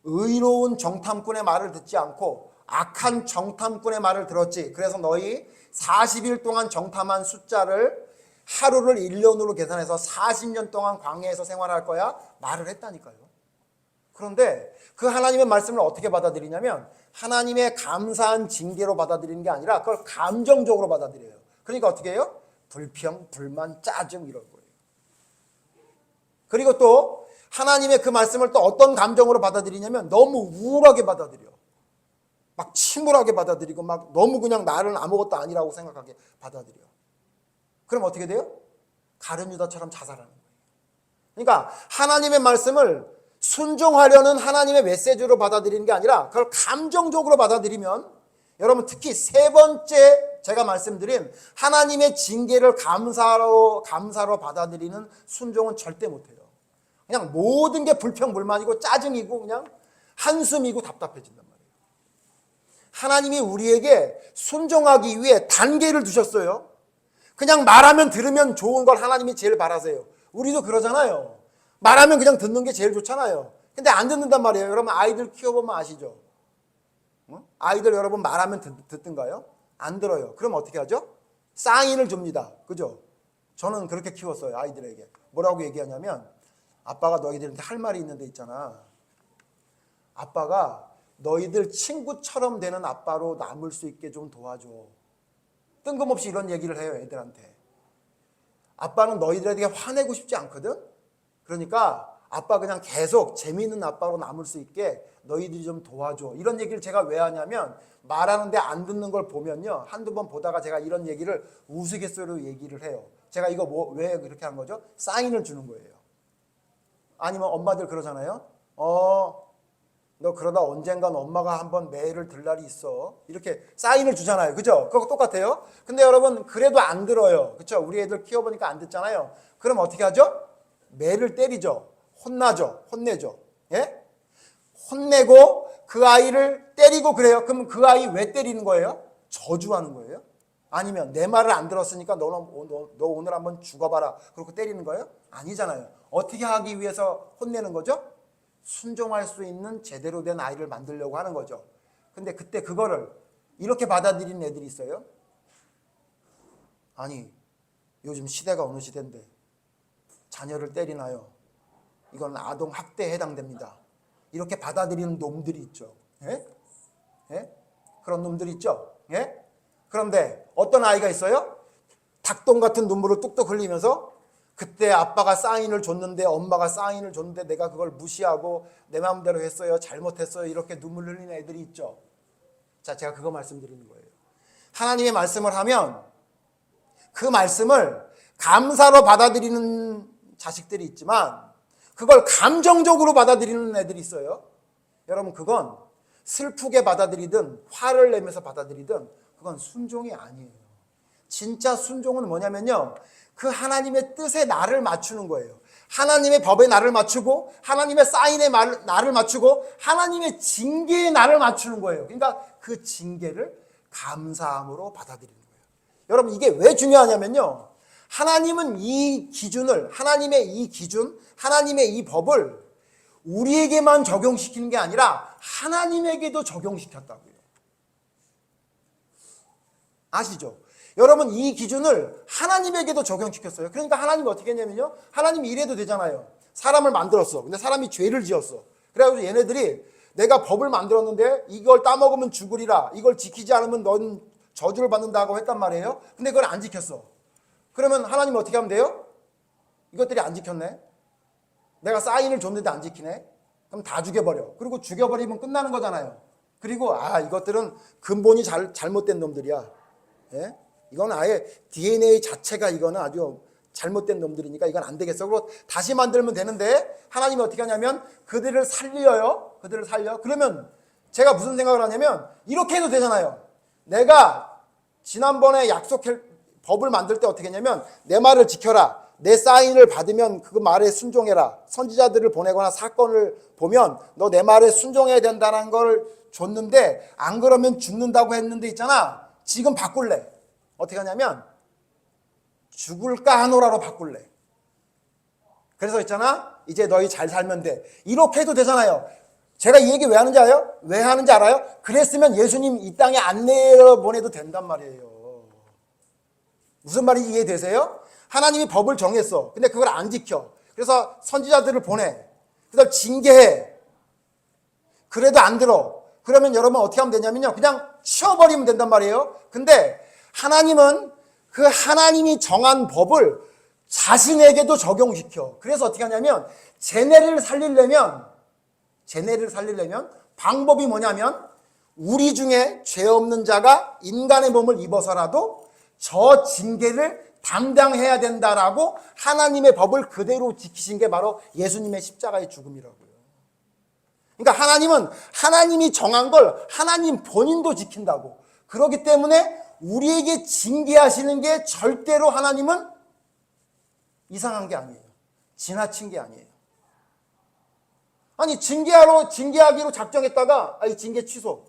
의로운 정탐꾼의 말을 듣지 않고 악한 정탐꾼의 말을 들었지. 그래서 너희 40일 동안 정탐한 숫자를 하루를 1년으로 계산해서 40년 동안 광야에서 생활할 거야 말을 했다니까요. 그런데 그 하나님의 말씀을 어떻게 받아들이냐면 하나님의 감사한 징계로 받아들이는 게 아니라 그걸 감정적으로 받아들여요. 그러니까 어떻게 해요? 불평, 불만, 짜증 이런 거예요. 그리고 또 하나님의 그 말씀을 또 어떤 감정으로 받아들이냐면 너무 우울하게 받아들여. 막 침울하게 받아들이고 막 너무 그냥 나를 아무것도 아니라고 생각하게 받아들여. 그럼 어떻게 돼요? 가룟 유다처럼 자살하는 거예요. 그러니까 하나님의 말씀을 순종하려는 하나님의 메시지로 받아들이는 게 아니라 그걸 감정적으로 받아들이면 여러분 특히 세 번째 제가 말씀드린 하나님의 징계를 감사로 받아들이는 순종은 절대 못해요. 그냥 모든 게 불평불만이고 짜증이고 그냥 한숨이고 답답해진단 말이에요. 하나님이 우리에게 순종하기 위해 단계를 두셨어요. 그냥 말하면 들으면 좋은 걸 하나님이 제일 바라세요. 우리도 그러잖아요. 말하면 그냥 듣는 게 제일 좋잖아요. 근데 안 듣는단 말이에요. 여러분 아이들 키워보면 아시죠? 아이들 여러분 말하면 듣든가요? 안 들어요. 그럼 어떻게 하죠? 사인을 줍니다. 그죠? 저는 그렇게 키웠어요. 아이들에게. 뭐라고 얘기하냐면 아빠가 너희들한테 할 말이 있는데 있잖아. 아빠가 너희들 친구처럼 되는 아빠로 남을 수 있게 좀 도와줘. 뜬금없이 이런 얘기를 해요. 애들한테. 아빠는 너희들에게 화내고 싶지 않거든? 그러니까 아빠 그냥 계속 재미있는 아빠로 남을 수 있게 너희들이 좀 도와줘. 이런 얘기를 제가 왜 하냐면 말하는데 안 듣는 걸 보면요. 한두 번 보다가 제가 이런 얘기를 우스갯소리로 얘기를 해요. 제가 이거 왜 그렇게 한 거죠? 사인을 주는 거예요. 아니면 엄마들 그러잖아요. 너 그러다 언젠간 엄마가 한번 매를 들 날이 있어. 이렇게 사인을 주잖아요. 그죠? 그거 똑같아요. 근데 여러분 그래도 안 들어요. 그렇죠? 우리 애들 키워보니까 안 듣잖아요. 그럼 어떻게 하죠? 매를 때리죠. 혼나죠. 혼내죠. 예? 혼내고 그 아이를 때리고 그래요. 그럼 그 아이 왜 때리는 거예요? 저주하는 거예요? 아니면 내 말을 안 들었으니까 너 오늘 한번 죽어봐라. 그렇게 때리는 거예요? 아니잖아요. 어떻게 하기 위해서 혼내는 거죠? 순종할 수 있는 제대로 된 아이를 만들려고 하는 거죠. 근데 그때 그거를 이렇게 받아들이는 애들이 있어요. 아니 요즘 시대가 어느 시대인데 자녀를 때리나요? 이건 아동 학대에 해당됩니다. 이렇게 받아들이는 놈들이 있죠. 예? 예? 그런 놈들이 있죠. 예? 그런데 어떤 아이가 있어요? 닭똥 같은 눈물을 뚝뚝 흘리면서 그때 아빠가 사인을 줬는데 엄마가 사인을 줬는데 내가 그걸 무시하고 내 마음대로 했어요. 잘못했어요. 이렇게 눈물 흘리는 애들이 있죠. 자, 제가 그거 말씀드리는 거예요. 하나님의 말씀을 하면 그 말씀을 감사로 받아들이는 자식들이 있지만 그걸 감정적으로 받아들이는 애들이 있어요. 여러분 그건 슬프게 받아들이든 화를 내면서 받아들이든 그건 순종이 아니에요. 진짜 순종은 뭐냐면요. 그 하나님의 뜻에 나를 맞추는 거예요. 하나님의 법에 나를 맞추고 하나님의 사인에 나를 맞추고 하나님의 징계에 나를 맞추는 거예요. 그러니까 그 징계를 감사함으로 받아들이는 거예요. 여러분 이게 왜 중요하냐면요. 하나님은 이 기준을 하나님의 이 기준, 하나님의 이 법을 우리에게만 적용시키는 게 아니라 하나님에게도 적용시켰다고요. 아시죠? 여러분 이 기준을 하나님에게도 적용시켰어요. 그러니까 하나님이 어떻게 했냐면요. 하나님이 이래도 되잖아요. 사람을 만들었어. 근데 사람이 죄를 지었어. 그래가지고 얘네들이 내가 법을 만들었는데 이걸 따먹으면 죽으리라. 이걸 지키지 않으면 넌 저주를 받는다고 했단 말이에요. 근데 그걸 안 지켰어. 그러면 하나님이 어떻게 하면 돼요? 이것들이 안 지켰네. 내가 사인을 줬는데 안 지키네. 그럼 다 죽여버려. 그리고 죽여버리면 끝나는 거잖아요. 그리고 이것들은 근본이 잘못된 놈들이야. 예? 이건 아예 DNA 자체가 이거는 아주 잘못된 놈들이니까 이건 안 되겠어. 그리고 다시 만들면 되는데 하나님이 어떻게 하냐면 그들을 살려요. 그들을 살려. 그러면 제가 무슨 생각을 하냐면 이렇게 해도 되잖아요. 내가 지난번에 법을 만들 때 어떻게 했냐면 내 말을 지켜라. 내 사인을 받으면 그 말에 순종해라. 선지자들을 보내거나 사건을 보면 너 내 말에 순종해야 된다는 걸 줬는데 안 그러면 죽는다고 했는데 있잖아. 지금 바꿀래. 어떻게 하냐면 죽을까 하노라로 바꿀래. 그래서 있잖아. 이제 너희 잘 살면 돼. 이렇게 해도 되잖아요. 제가 이 얘기 왜 하는지 알아요? 왜 하는지 알아요? 그랬으면 예수님 이 땅에 안 내보내도 된단 말이에요. 무슨 말인지 이해되세요? 하나님이 법을 정했어. 근데 그걸 안 지켜. 그래서 선지자들을 보내. 그다음 징계해. 그래도 안 들어. 그러면 여러분 어떻게 하면 되냐면요. 그냥 치워버리면 된단 말이에요. 근데 하나님은 그 하나님이 정한 법을 자신에게도 적용시켜. 그래서 어떻게 하냐면 쟤네를 살리려면 방법이 뭐냐면 우리 중에 죄 없는 자가 인간의 몸을 입어서라도 저 징계를 담당해야 된다라고 하나님의 법을 그대로 지키신 게 바로 예수님의 십자가의 죽음이라고요. 그러니까 하나님은 하나님이 정한 걸 하나님 본인도 지킨다고. 그렇기 때문에 우리에게 징계하시는 게 절대로 하나님은 이상한 게 아니에요. 지나친 게 아니에요. 아니 징계하기로 작정했다가 이 징계 취소.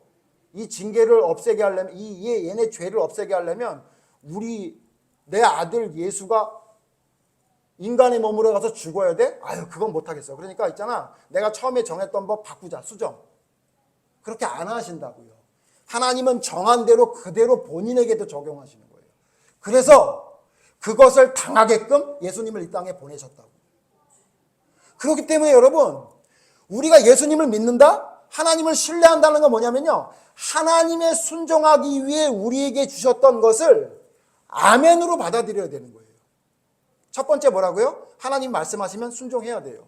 이 징계를 없애게 하려면 얘네 죄를 없애게 하려면 내 아들 예수가 인간의 몸으로 가서 죽어야 돼? 아유 그건 못하겠어. 그러니까 있잖아. 내가 처음에 정했던 법 바꾸자. 수정. 그렇게 안 하신다고요. 하나님은 정한 대로 그대로 본인에게도 적용하시는 거예요. 그래서 그것을 당하게끔 예수님을 이 땅에 보내셨다고. 그렇기 때문에 여러분 우리가 예수님을 믿는다? 하나님을 신뢰한다는 건 뭐냐면요. 하나님의 순종하기 위해 우리에게 주셨던 것을 아멘으로 받아들여야 되는 거예요. 첫 번째 뭐라고요? 하나님 말씀하시면 순종해야 돼요.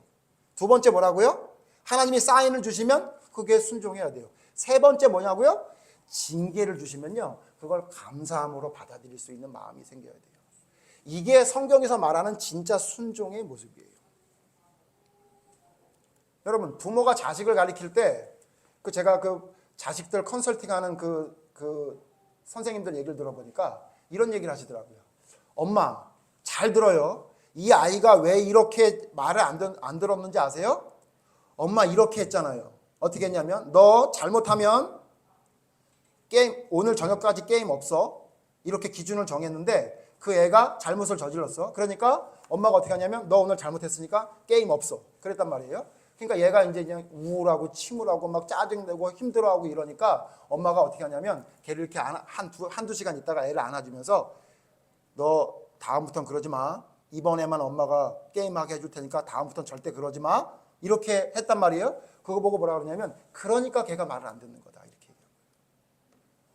두 번째 뭐라고요? 하나님이 사인을 주시면 그게 순종해야 돼요. 세 번째 뭐냐고요? 징계를 주시면요. 그걸 감사함으로 받아들일 수 있는 마음이 생겨야 돼요. 이게 성경에서 말하는 진짜 순종의 모습이에요. 여러분 부모가 자식을 가르칠 때 제가 자식들 컨설팅하는 그 선생님들 얘기를 들어보니까 이런 얘기를 하시더라고요. 엄마 잘 들어요. 이 아이가 왜 이렇게 말을 안 들었는지 아세요? 엄마 이렇게 했잖아요. 어떻게 했냐면 너 잘못하면 오늘 저녁까지 게임 없어. 이렇게 기준을 정했는데 그 애가 잘못을 저질렀어. 그러니까 엄마가 어떻게 하냐면 너 오늘 잘못했으니까 게임 없어. 그랬단 말이에요. 그러니까 얘가 이제 그냥 우울하고 침울하고 막 짜증내고 힘들어하고 이러니까 엄마가 어떻게 하냐면 걔를 이렇게 한두 시간 있다가 애를 안아주면서 너 다음부터는 그러지 마. 이번에만 엄마가 게임하게 해줄 테니까 다음부터는 절대 그러지 마. 이렇게 했단 말이에요. 그거 보고 뭐라 그러냐면 그러니까 걔가 말을 안 듣는 거다. 이렇게 얘기해요.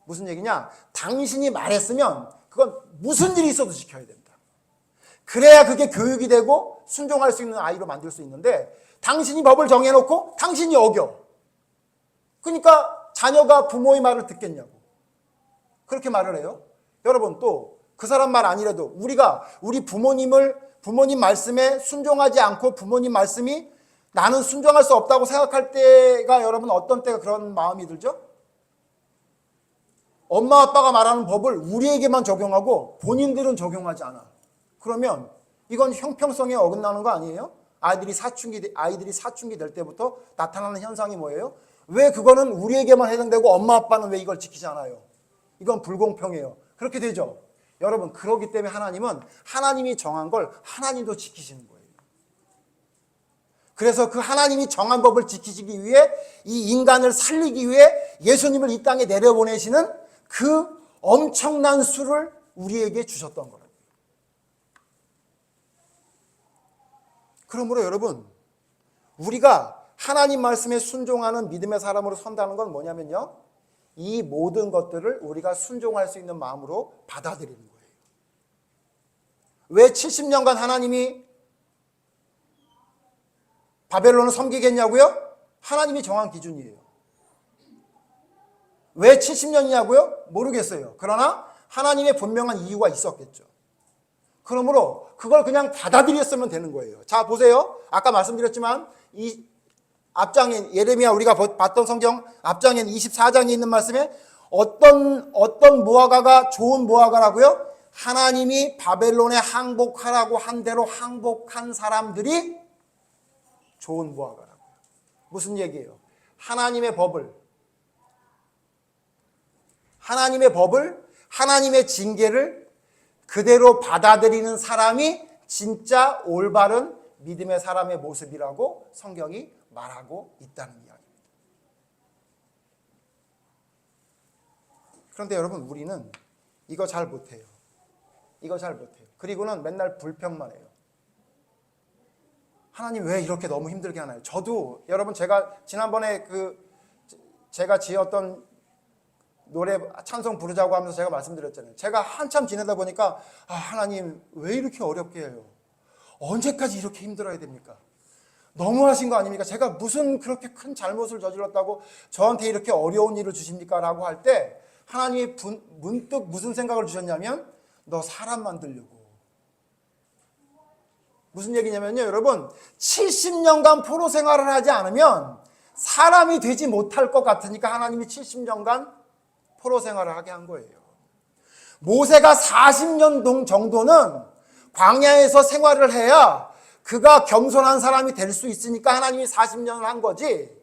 무슨 얘기냐? 당신이 말했으면 그건 무슨 일이 있어도 지켜야 된다. 그래야 그게 교육이 되고 순종할 수 있는 아이로 만들 수 있는데 당신이 법을 정해놓고 당신이 어겨. 그러니까 자녀가 부모의 말을 듣겠냐고. 그렇게 말을 해요. 여러분 또 그 사람 말 아니라도 우리 부모님 말씀에 순종하지 않고 부모님 말씀이 나는 순종할 수 없다고 생각할 때가 여러분 어떤 때가 그런 마음이 들죠? 엄마 아빠가 말하는 법을 우리에게만 적용하고 본인들은 적용하지 않아. 그러면 이건 형평성에 어긋나는 거 아니에요? 아이들이 사춘기 될 때부터 나타나는 현상이 뭐예요? 왜 그거는 우리에게만 해당되고 엄마 아빠는 왜 이걸 지키지 않아요? 이건 불공평해요. 그렇게 되죠. 여러분 그렇기 때문에 하나님은 하나님이 정한 걸 하나님도 지키시는 거예요. 그래서 그 하나님이 정한 법을 지키시기 위해 이 인간을 살리기 위해 예수님을 이 땅에 내려보내시는 그 엄청난 수를 우리에게 주셨던 거예요. 그러므로 여러분 우리가 하나님 말씀에 순종하는 믿음의 사람으로 선다는 건 뭐냐면요. 이 모든 것들을 우리가 순종할 수 있는 마음으로 받아들이는 거예요. 왜 70년간 하나님이 바벨론을 섬기겠냐고요? 하나님이 정한 기준이에요. 왜 70년이냐고요? 모르겠어요. 그러나 하나님의 분명한 이유가 있었겠죠. 그러므로 그걸 그냥 받아들였으면 되는 거예요. 자 보세요. 아까 말씀드렸지만 이 앞장인 예레미야 우리가 봤던 성경 앞장인 24장에 있는 말씀에 어떤 무화과가 좋은 무화과라고요? 하나님이 바벨론에 항복하라고 한 대로 항복한 사람들이 좋은 무화과라고요. 무슨 얘기예요? 하나님의 법을 하나님의 법을, 하나님의 징계를 그대로 받아들이는 사람이 진짜 올바른 믿음의 사람의 모습이라고 성경이 말하고 있다는 이야기입니다. 그런데 여러분, 우리는 이거 잘 못해요. 이거 잘 못해요. 그리고는 맨날 불평만 해요. 하나님 왜 이렇게 너무 힘들게 하나요? 저도 여러분, 제가 지난번에 제가 지었던 노래 찬송 부르자고 하면서 제가 말씀드렸잖아요. 제가 한참 지내다 보니까 하나님 왜 이렇게 어렵게 해요? 언제까지 이렇게 힘들어야 됩니까? 너무하신 거 아닙니까? 제가 무슨 그렇게 큰 잘못을 저질렀다고 저한테 이렇게 어려운 일을 주십니까? 라고 할 때 하나님이 문득 무슨 생각을 주셨냐면, 너 사람 만들려고. 무슨 얘기냐면요, 여러분, 70년간 포로 생활을 하지 않으면 사람이 되지 못할 것 같으니까 하나님이 70년간 포로 생활을 하게 한 거예요. 모세가 40년 정도는 광야에서 생활을 해야 그가 겸손한 사람이 될 수 있으니까 하나님이 40년을 한 거지,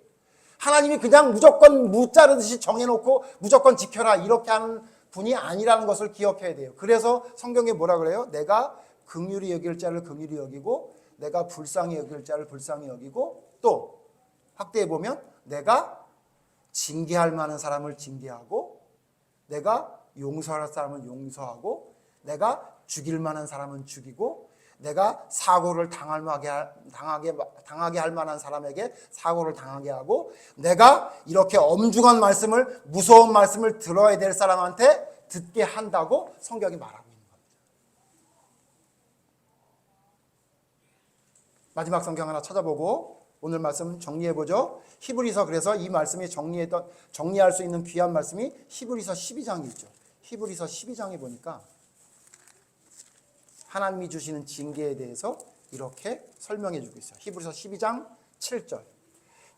하나님이 그냥 무조건 무 자르듯이 정해놓고 무조건 지켜라 이렇게 하는 분이 아니라는 것을 기억해야 돼요. 그래서 성경에 뭐라 그래요? 내가 긍휼히 여길 자를 긍휼히 여기고 내가 불쌍히 여길 자를 불쌍히 여기고, 또 확대해 보면 내가 징계할 만한 사람을 징계하고 내가 용서할 사람은 용서하고 내가 죽일 만한 사람은 죽이고 내가 사고를 당하게 할 만한 사람에게 사고를 당하게 하고 내가 이렇게 엄중한 말씀을, 무서운 말씀을 들어야 될 사람한테 듣게 한다고 성경이 말하고 있는 겁니다. 마지막 성경 하나 찾아보고 오늘 말씀 정리해보죠. 히브리서, 그래서 이 말씀이 정리할 수 있는 귀한 말씀이 히브리서 12장이 있죠. 히브리서 12장에 보니까 하나님이 주시는 징계에 대해서 이렇게 설명해 주고 있어요. 히브리서 12장 7절.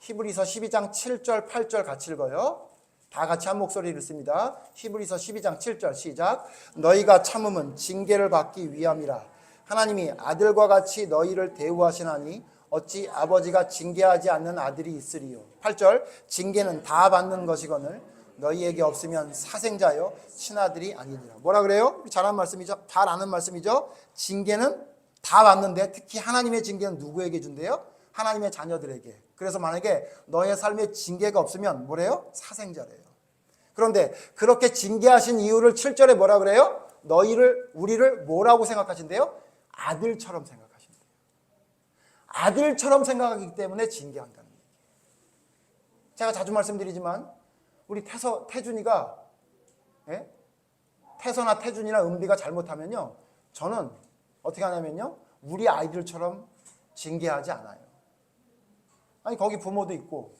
히브리서 12장 7절, 8절 같이 읽어요. 다 같이 한 목소리를 씁니다. 히브리서 12장 7절 시작. 너희가 참음은 징계를 받기 위함이라. 하나님이 아들과 같이 너희를 대우하시나니 어찌 아버지가 징계하지 않는 아들이 있으리요. 8절. 징계는 다 받는 것이거늘 너희에게 없으면 사생자여 친아들이 아니니라. 뭐라 그래요? 잘 아는 말씀이죠. 잘 아는 말씀이죠. 징계는 다 받는데 특히 하나님의 징계는 누구에게 준대요? 하나님의 자녀들에게. 그래서 만약에 너의 삶에 징계가 없으면 뭐래요? 사생자래요. 그런데 그렇게 징계하신 이유를 7절에 뭐라 그래요? 우리를 뭐라고 생각하신대요? 아들처럼 생각하신대요. 아들처럼 생각하기 때문에 징계한다는 얘기예요. 제가 자주 말씀드리지만 우리 태준이가, 태서나 태준이나 은비가 잘못하면요, 저는 어떻게 하냐면요, 우리 아이들처럼 징계하지 않아요. 아니, 거기 부모도 있고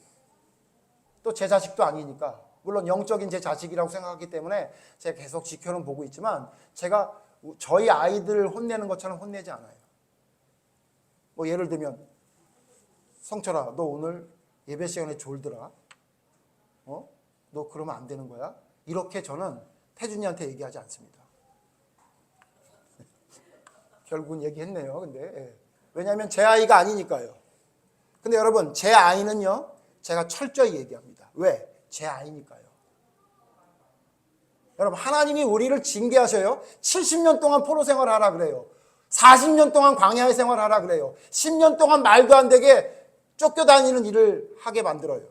또 제 자식도 아니니까, 물론 영적인 제 자식이라고 생각하기 때문에 제가 계속 지켜는 보고 있지만 제가 저희 아이들을 혼내는 것처럼 혼내지 않아요. 뭐 예를 들면, 성철아, 너 오늘 예배 시간에 졸더라. 너 그러면 안 되는 거야? 이렇게 저는 태준이한테 얘기하지 않습니다. 결국은 얘기했네요. 근데 왜냐하면 제 아이가 아니니까요. 근데 여러분, 제 아이는요, 제가 철저히 얘기합니다. 왜? 제 아이니까요. 여러분, 하나님이 우리를 징계하셔요. 70년 동안 포로 생활하라 그래요. 40년 동안 광야의 생활하라 그래요. 10년 동안 말도 안 되게 쫓겨다니는 일을 하게 만들어요.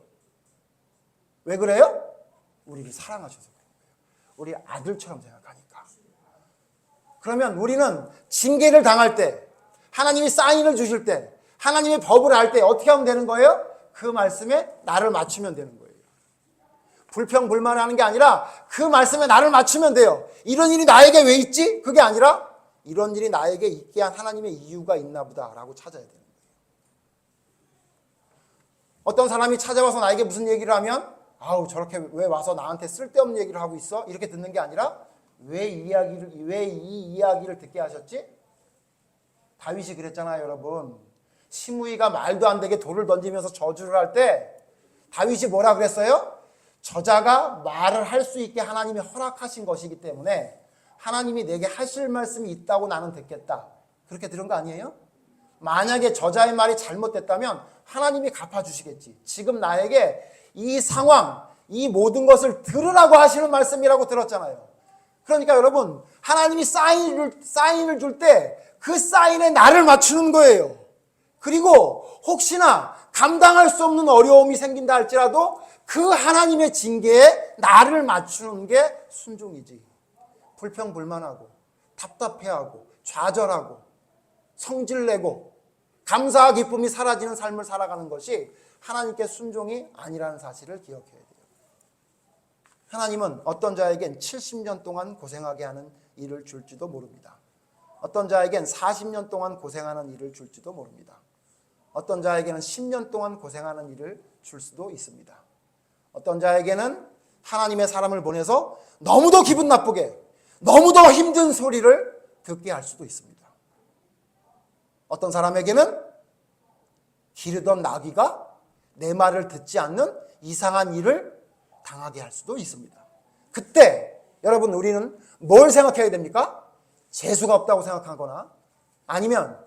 왜 그래요? 우리를 사랑하셔서 그런 거예요. 우리 아들처럼 생각하니까. 그러면 우리는 징계를 당할 때, 하나님이 사인을 주실 때, 하나님의 법을 알 때 어떻게 하면 되는 거예요? 그 말씀에 나를 맞추면 되는 거예요. 불평불만하는 게 아니라 그 말씀에 나를 맞추면 돼요. 이런 일이 나에게 왜 있지? 그게 아니라 이런 일이 나에게 있게 한 하나님의 이유가 있나 보다라고 찾아야 되는 거예요. 어떤 사람이 찾아와서 나에게 무슨 얘기를 하면 아우, 저렇게 왜 와서 나한테 쓸데없는 얘기를 하고 있어? 이렇게 듣는 게 아니라 왜 이 이야기를 듣게 하셨지? 다윗이 그랬잖아요, 여러분. 시므이가 말도 안 되게 돌을 던지면서 저주를 할 때 다윗이 뭐라 그랬어요? 저자가 말을 할 수 있게 하나님이 허락하신 것이기 때문에 하나님이 내게 하실 말씀이 있다고 나는 듣겠다. 그렇게 들은 거 아니에요? 만약에 저자의 말이 잘못됐다면 하나님이 갚아주시겠지. 지금 나에게 이 상황, 이 모든 것을 들으라고 하시는 말씀이라고 들었잖아요. 그러니까 여러분, 하나님이 사인을 줄 때 그 사인에 나를 맞추는 거예요. 그리고 혹시나 감당할 수 없는 어려움이 생긴다 할지라도 그 하나님의 징계에 나를 맞추는 게 순종이지. 불평불만하고 답답해하고 좌절하고 성질내고 감사와 기쁨이 사라지는 삶을 살아가는 것이 하나님께 순종이 아니라는 사실을 기억해야 돼요. 하나님은 어떤 자에겐 70년 동안 고생하게 하는 일을 줄지도 모릅니다. 어떤 자에겐 40년 동안 고생하는 일을 줄지도 모릅니다. 어떤 자에게는 10년 동안 고생하는 일을 줄 수도 있습니다. 어떤 자에게는 하나님의 사람을 보내서 너무도 기분 나쁘게, 너무도 힘든 소리를 듣게 할 수도 있습니다. 어떤 사람에게는 기르던 나귀가 내 말을 듣지 않는 이상한 일을 당하게 할 수도 있습니다. 그때 여러분, 우리는 뭘 생각해야 됩니까? 재수가 없다고 생각하거나 아니면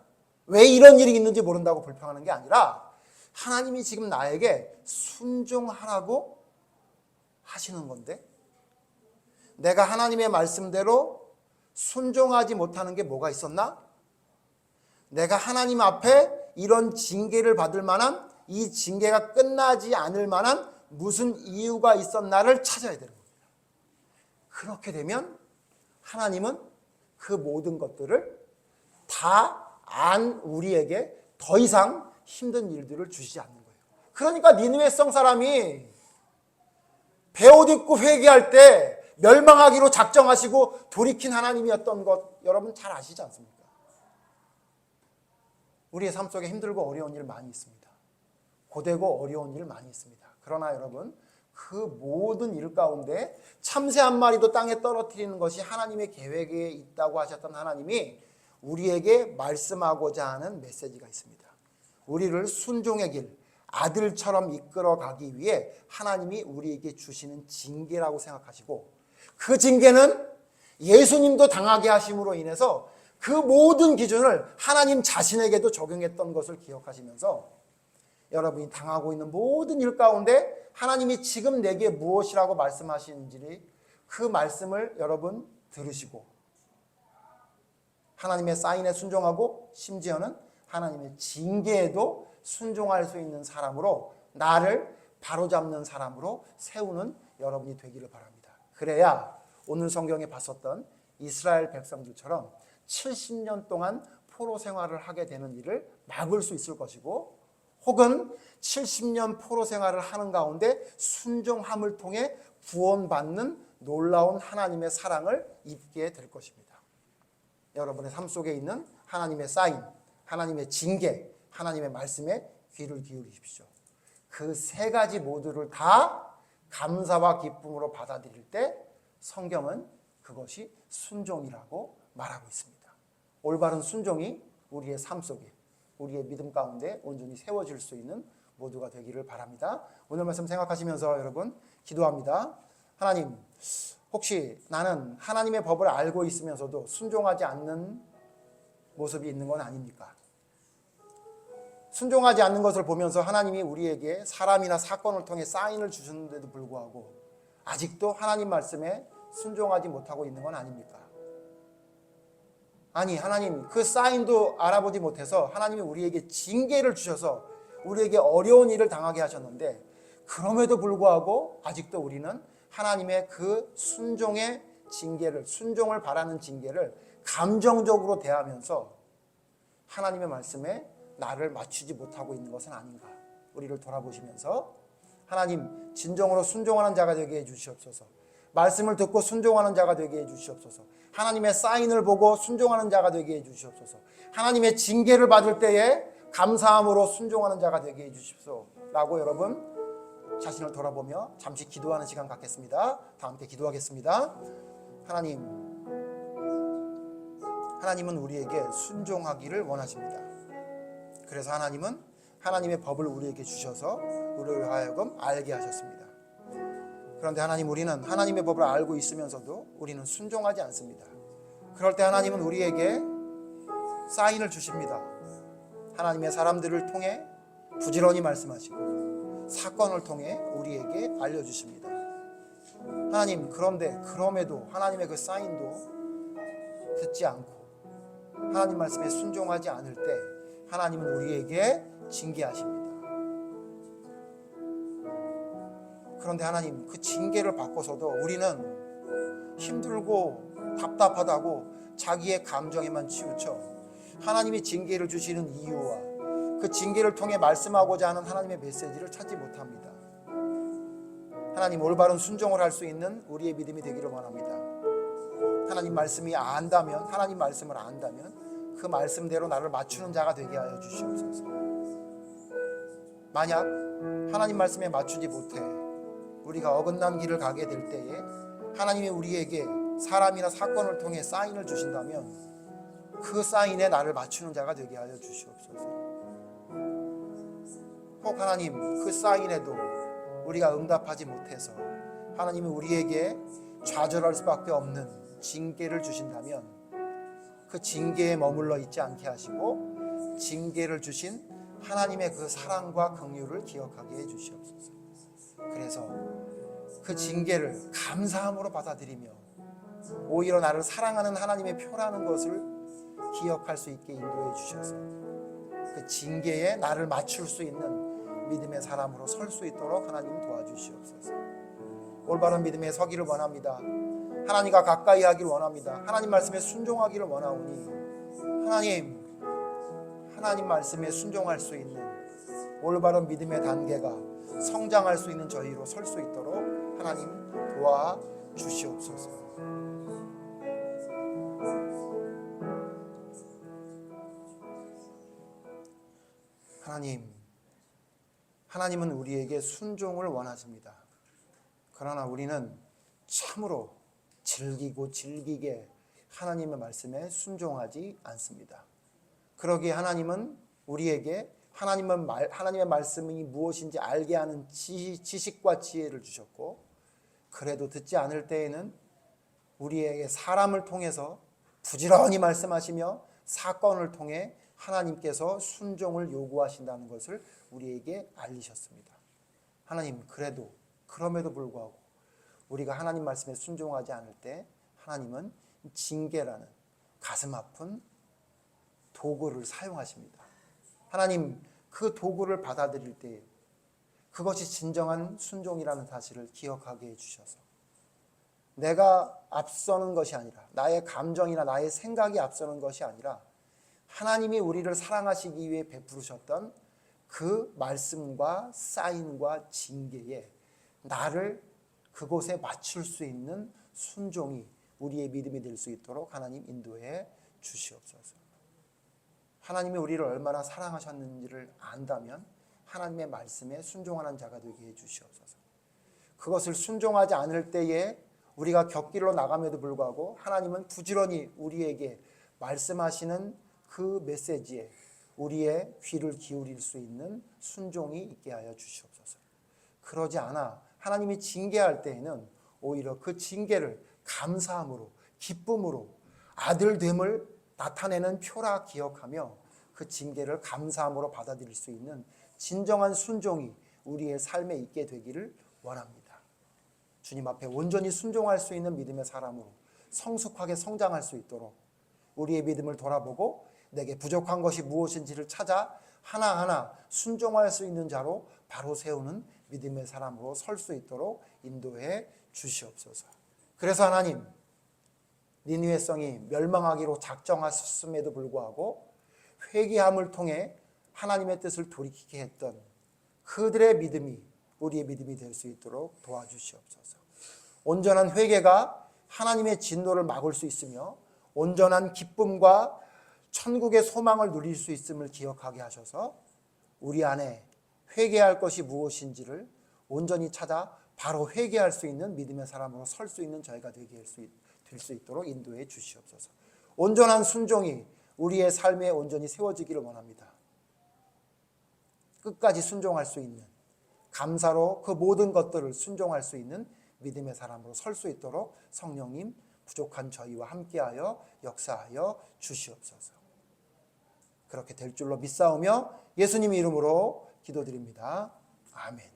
왜 이런 일이 있는지 모른다고 불평하는 게 아니라 하나님이 지금 나에게 순종하라고 하시는 건데 내가 하나님의 말씀대로 순종하지 못하는 게 뭐가 있었나? 내가 하나님 앞에 이런 징계를 받을 만한, 이 징계가 끝나지 않을 만한 무슨 이유가 있었나를 찾아야 되는 겁니다. 그렇게 되면 하나님은 그 모든 것들을 다 안 우리에게 더 이상 힘든 일들을 주시지 않는 거예요. 그러니까 니느웨 성 사람이 베옷 입고 회개할 때 멸망하기로 작정하시고 돌이킨 하나님이었던 것 여러분 잘 아시지 않습니까? 우리의 삶 속에 힘들고 어려운 일 많이 있습니다. 고되고 어려운 일 많이 있습니다. 그러나 여러분, 그 모든 일 가운데 참새 한 마리도 땅에 떨어뜨리는 것이 하나님의 계획에 있다고 하셨던 하나님이 우리에게 말씀하고자 하는 메시지가 있습니다. 우리를 순종의 길, 아들처럼 이끌어가기 위해 하나님이 우리에게 주시는 징계라고 생각하시고, 그 징계는 예수님도 당하게 하심으로 인해서 그 모든 기준을 하나님 자신에게도 적용했던 것을 기억하시면서 여러분이 당하고 있는 모든 일 가운데 하나님이 지금 내게 무엇이라고 말씀하시는지 그 말씀을 여러분 들으시고 하나님의 사인에 순종하고 심지어는 하나님의 징계에도 순종할 수 있는 사람으로, 나를 바로잡는 사람으로 세우는 여러분이 되기를 바랍니다. 그래야 오늘 성경에 봤었던 이스라엘 백성들처럼 70년 동안 포로 생활을 하게 되는 일을 막을 수 있을 것이고, 혹은 70년 포로 생활을 하는 가운데 순종함을 통해 구원받는 놀라운 하나님의 사랑을 입게 될 것입니다. 여러분의 삶 속에 있는 하나님의 사인, 하나님의 징계, 하나님의 말씀에 귀를 기울이십시오. 그 세 가지 모두를 다 감사와 기쁨으로 받아들일 때 성경은 그것이 순종이라고 말하고 있습니다. 올바른 순종이 우리의 삶 속에, 우리의 믿음 가운데 온전히 세워질 수 있는 모두가 되기를 바랍니다. 오늘 말씀 생각하시면서 여러분 기도합니다. 하나님, 혹시 나는 하나님의 법을 알고 있으면서도 순종하지 않는 모습이 있는 건 아닙니까? 순종하지 않는 것을 보면서 하나님이 우리에게 사람이나 사건을 통해 사인을 주셨는데도 불구하고 아직도 하나님 말씀에 순종하지 못하고 있는 건 아닙니까? 아니, 하나님 그 사인도 알아보지 못해서 하나님이 우리에게 징계를 주셔서 우리에게 어려운 일을 당하게 하셨는데, 그럼에도 불구하고 아직도 우리는 하나님의 그 순종의 징계를, 순종을 바라는 징계를 감정적으로 대하면서 하나님의 말씀에 나를 맞추지 못하고 있는 것은 아닌가. 우리를 돌아보시면서 하나님, 진정으로 순종하는 자가 되게 해주시옵소서. 말씀을 듣고 순종하는 자가 되게 해주시옵소서. 하나님의 사인을 보고 순종하는 자가 되게 해주시옵소서. 하나님의 징계를 받을 때에 감사함으로 순종하는 자가 되게 해주십시오 라고 여러분 자신을 돌아보며 잠시 기도하는 시간 갖겠습니다. 다 함께 기도하겠습니다. 하나님은 우리에게 순종하기를 원하십니다. 그래서 하나님은 하나님의 법을 우리에게 주셔서 우리를 하여금 알게 하셨습니다. 그런데 하나님, 우리는 하나님의 법을 알고 있으면서도 우리는 순종하지 않습니다. 그럴 때 하나님은 우리에게 사인을 주십니다. 하나님의 사람들을 통해 부지런히 말씀하시고 사건을 통해 우리에게 알려주십니다. 하나님, 그런데 그럼에도 하나님의 그 사인도 듣지 않고 하나님 말씀에 순종하지 않을 때 하나님은 우리에게 징계하십니다. 그런데 하나님, 그 징계를 받고서도 우리는 힘들고 답답하다고 자기의 감정에만 치우쳐 하나님이 징계를 주시는 이유와 그 징계를 통해 말씀하고자 하는 하나님의 메시지를 찾지 못합니다. 하나님, 올바른 순종을 할 수 있는 우리의 믿음이 되기를 원합니다. 하나님 말씀이 안다면, 하나님 말씀을 안다면 그 말씀대로 나를 맞추는 자가 되게 하여 주시옵소서. 만약 하나님 말씀에 맞추지 못해 우리가 어긋난 길을 가게 될 때에 하나님이 우리에게 사람이나 사건을 통해 사인을 주신다면 그 사인에 나를 맞추는 자가 되게 하여 주시옵소서. 혹 하나님, 그 사인에도 우리가 응답하지 못해서 하나님이 우리에게 좌절할 수밖에 없는 징계를 주신다면 그 징계에 머물러 있지 않게 하시고 징계를 주신 하나님의 그 사랑과 긍휼을 기억하게 해 주시옵소서. 그래서 그 징계를 감사함으로 받아들이며 오히려 나를 사랑하는 하나님의 표라는 것을 기억할 수 있게 인도해 주셔서 그 징계에 나를 맞출 수 있는 믿음의 사람으로 설 수 있도록 하나님 도와주시옵소서. 올바른 믿음에 서기를 원합니다. 하나님과 가까이 하기를 원합니다. 하나님 말씀에 순종하기를 원하오니 하나님 말씀에 순종할 수 있는 올바른 믿음의 단계가 성장할 수 있는 저희로 설 수 있도록 하나님 도와주시옵소서. 하나님은 우리에게 순종을 원하십니다. 그러나 우리는 참으로 질기게 하나님의 말씀에 순종하지 않습니다. 그러기에 하나님은 우리에게 하나님의 말씀이 무엇인지 알게 하는 지식과 지혜를 주셨고, 그래도 듣지 않을 때에는 우리에게 사람을 통해서 부지런히 말씀하시며 사건을 통해 하나님께서 순종을 요구하신다는 것을 우리에게 알리셨습니다. 하나님, 그럼에도 불구하고 우리가 하나님 말씀에 순종하지 않을 때 하나님은 징계라는 가슴 아픈 도구를 사용하십니다. 하나님, 그 도구를 받아들일 때 그것이 진정한 순종이라는 사실을 기억하게 해주셔서 내가 앞서는 것이 아니라, 나의 감정이나 나의 생각이 앞서는 것이 아니라 하나님이 우리를 사랑하시기 위해 베푸셨던 그 말씀과 사인과 징계에 나를 그곳에 맞출 수 있는 순종이 우리의 믿음이 될 수 있도록 하나님 인도해 주시옵소서. 하나님이 우리를 얼마나 사랑하셨는지를 안다면 하나님의 말씀에 순종하는 자가 되게 해 주시옵소서. 그것을 순종하지 않을 때에 우리가 곁길로 나감에도 불구하고 하나님은 부지런히 우리에게 말씀하시는 그 메시지에 우리의 귀를 기울일 수 있는 순종이 있게 하여 주시옵소서. 그러지 않아 하나님이 징계할 때에는 오히려 그 징계를 감사함으로, 기쁨으로 아들됨을 나타내는 표라 기억하며 그 징계를 감사함으로 받아들일 수 있는 진정한 순종이 우리의 삶에 있게 되기를 원합니다. 주님 앞에 온전히 순종할 수 있는 믿음의 사람으로 성숙하게 성장할 수 있도록 우리의 믿음을 돌아보고 내게 부족한 것이 무엇인지를 찾아 하나하나 순종할 수 있는 자로 바로 세우는 믿음의 사람으로 설 수 있도록 인도해 주시옵소서. 그래서 하나님, 니느웨 성이 멸망하기로 작정하셨음에도 불구하고 회개함을 통해 하나님의 뜻을 돌이키게 했던 그들의 믿음이 우리의 믿음이 될 수 있도록 도와주시옵소서. 온전한 회개가 하나님의 진노를 막을 수 있으며 온전한 기쁨과 천국의 소망을 누릴 수 있음을 기억하게 하셔서 우리 안에 회개할 것이 무엇인지를 온전히 찾아 바로 회개할 수 있는 믿음의 사람으로 설 수 있는 저희가 될 수 있도록 인도해 주시옵소서. 온전한 순종이 우리의 삶에 온전히 세워지기를 원합니다. 끝까지 순종할 수 있는, 감사로 그 모든 것들을 순종할 수 있는 믿음의 사람으로 설 수 있도록 성령님 부족한 저희와 함께하여 역사하여 주시옵소서. 그렇게 될 줄로 믿사오며 예수님 이름으로 기도드립니다. 아멘.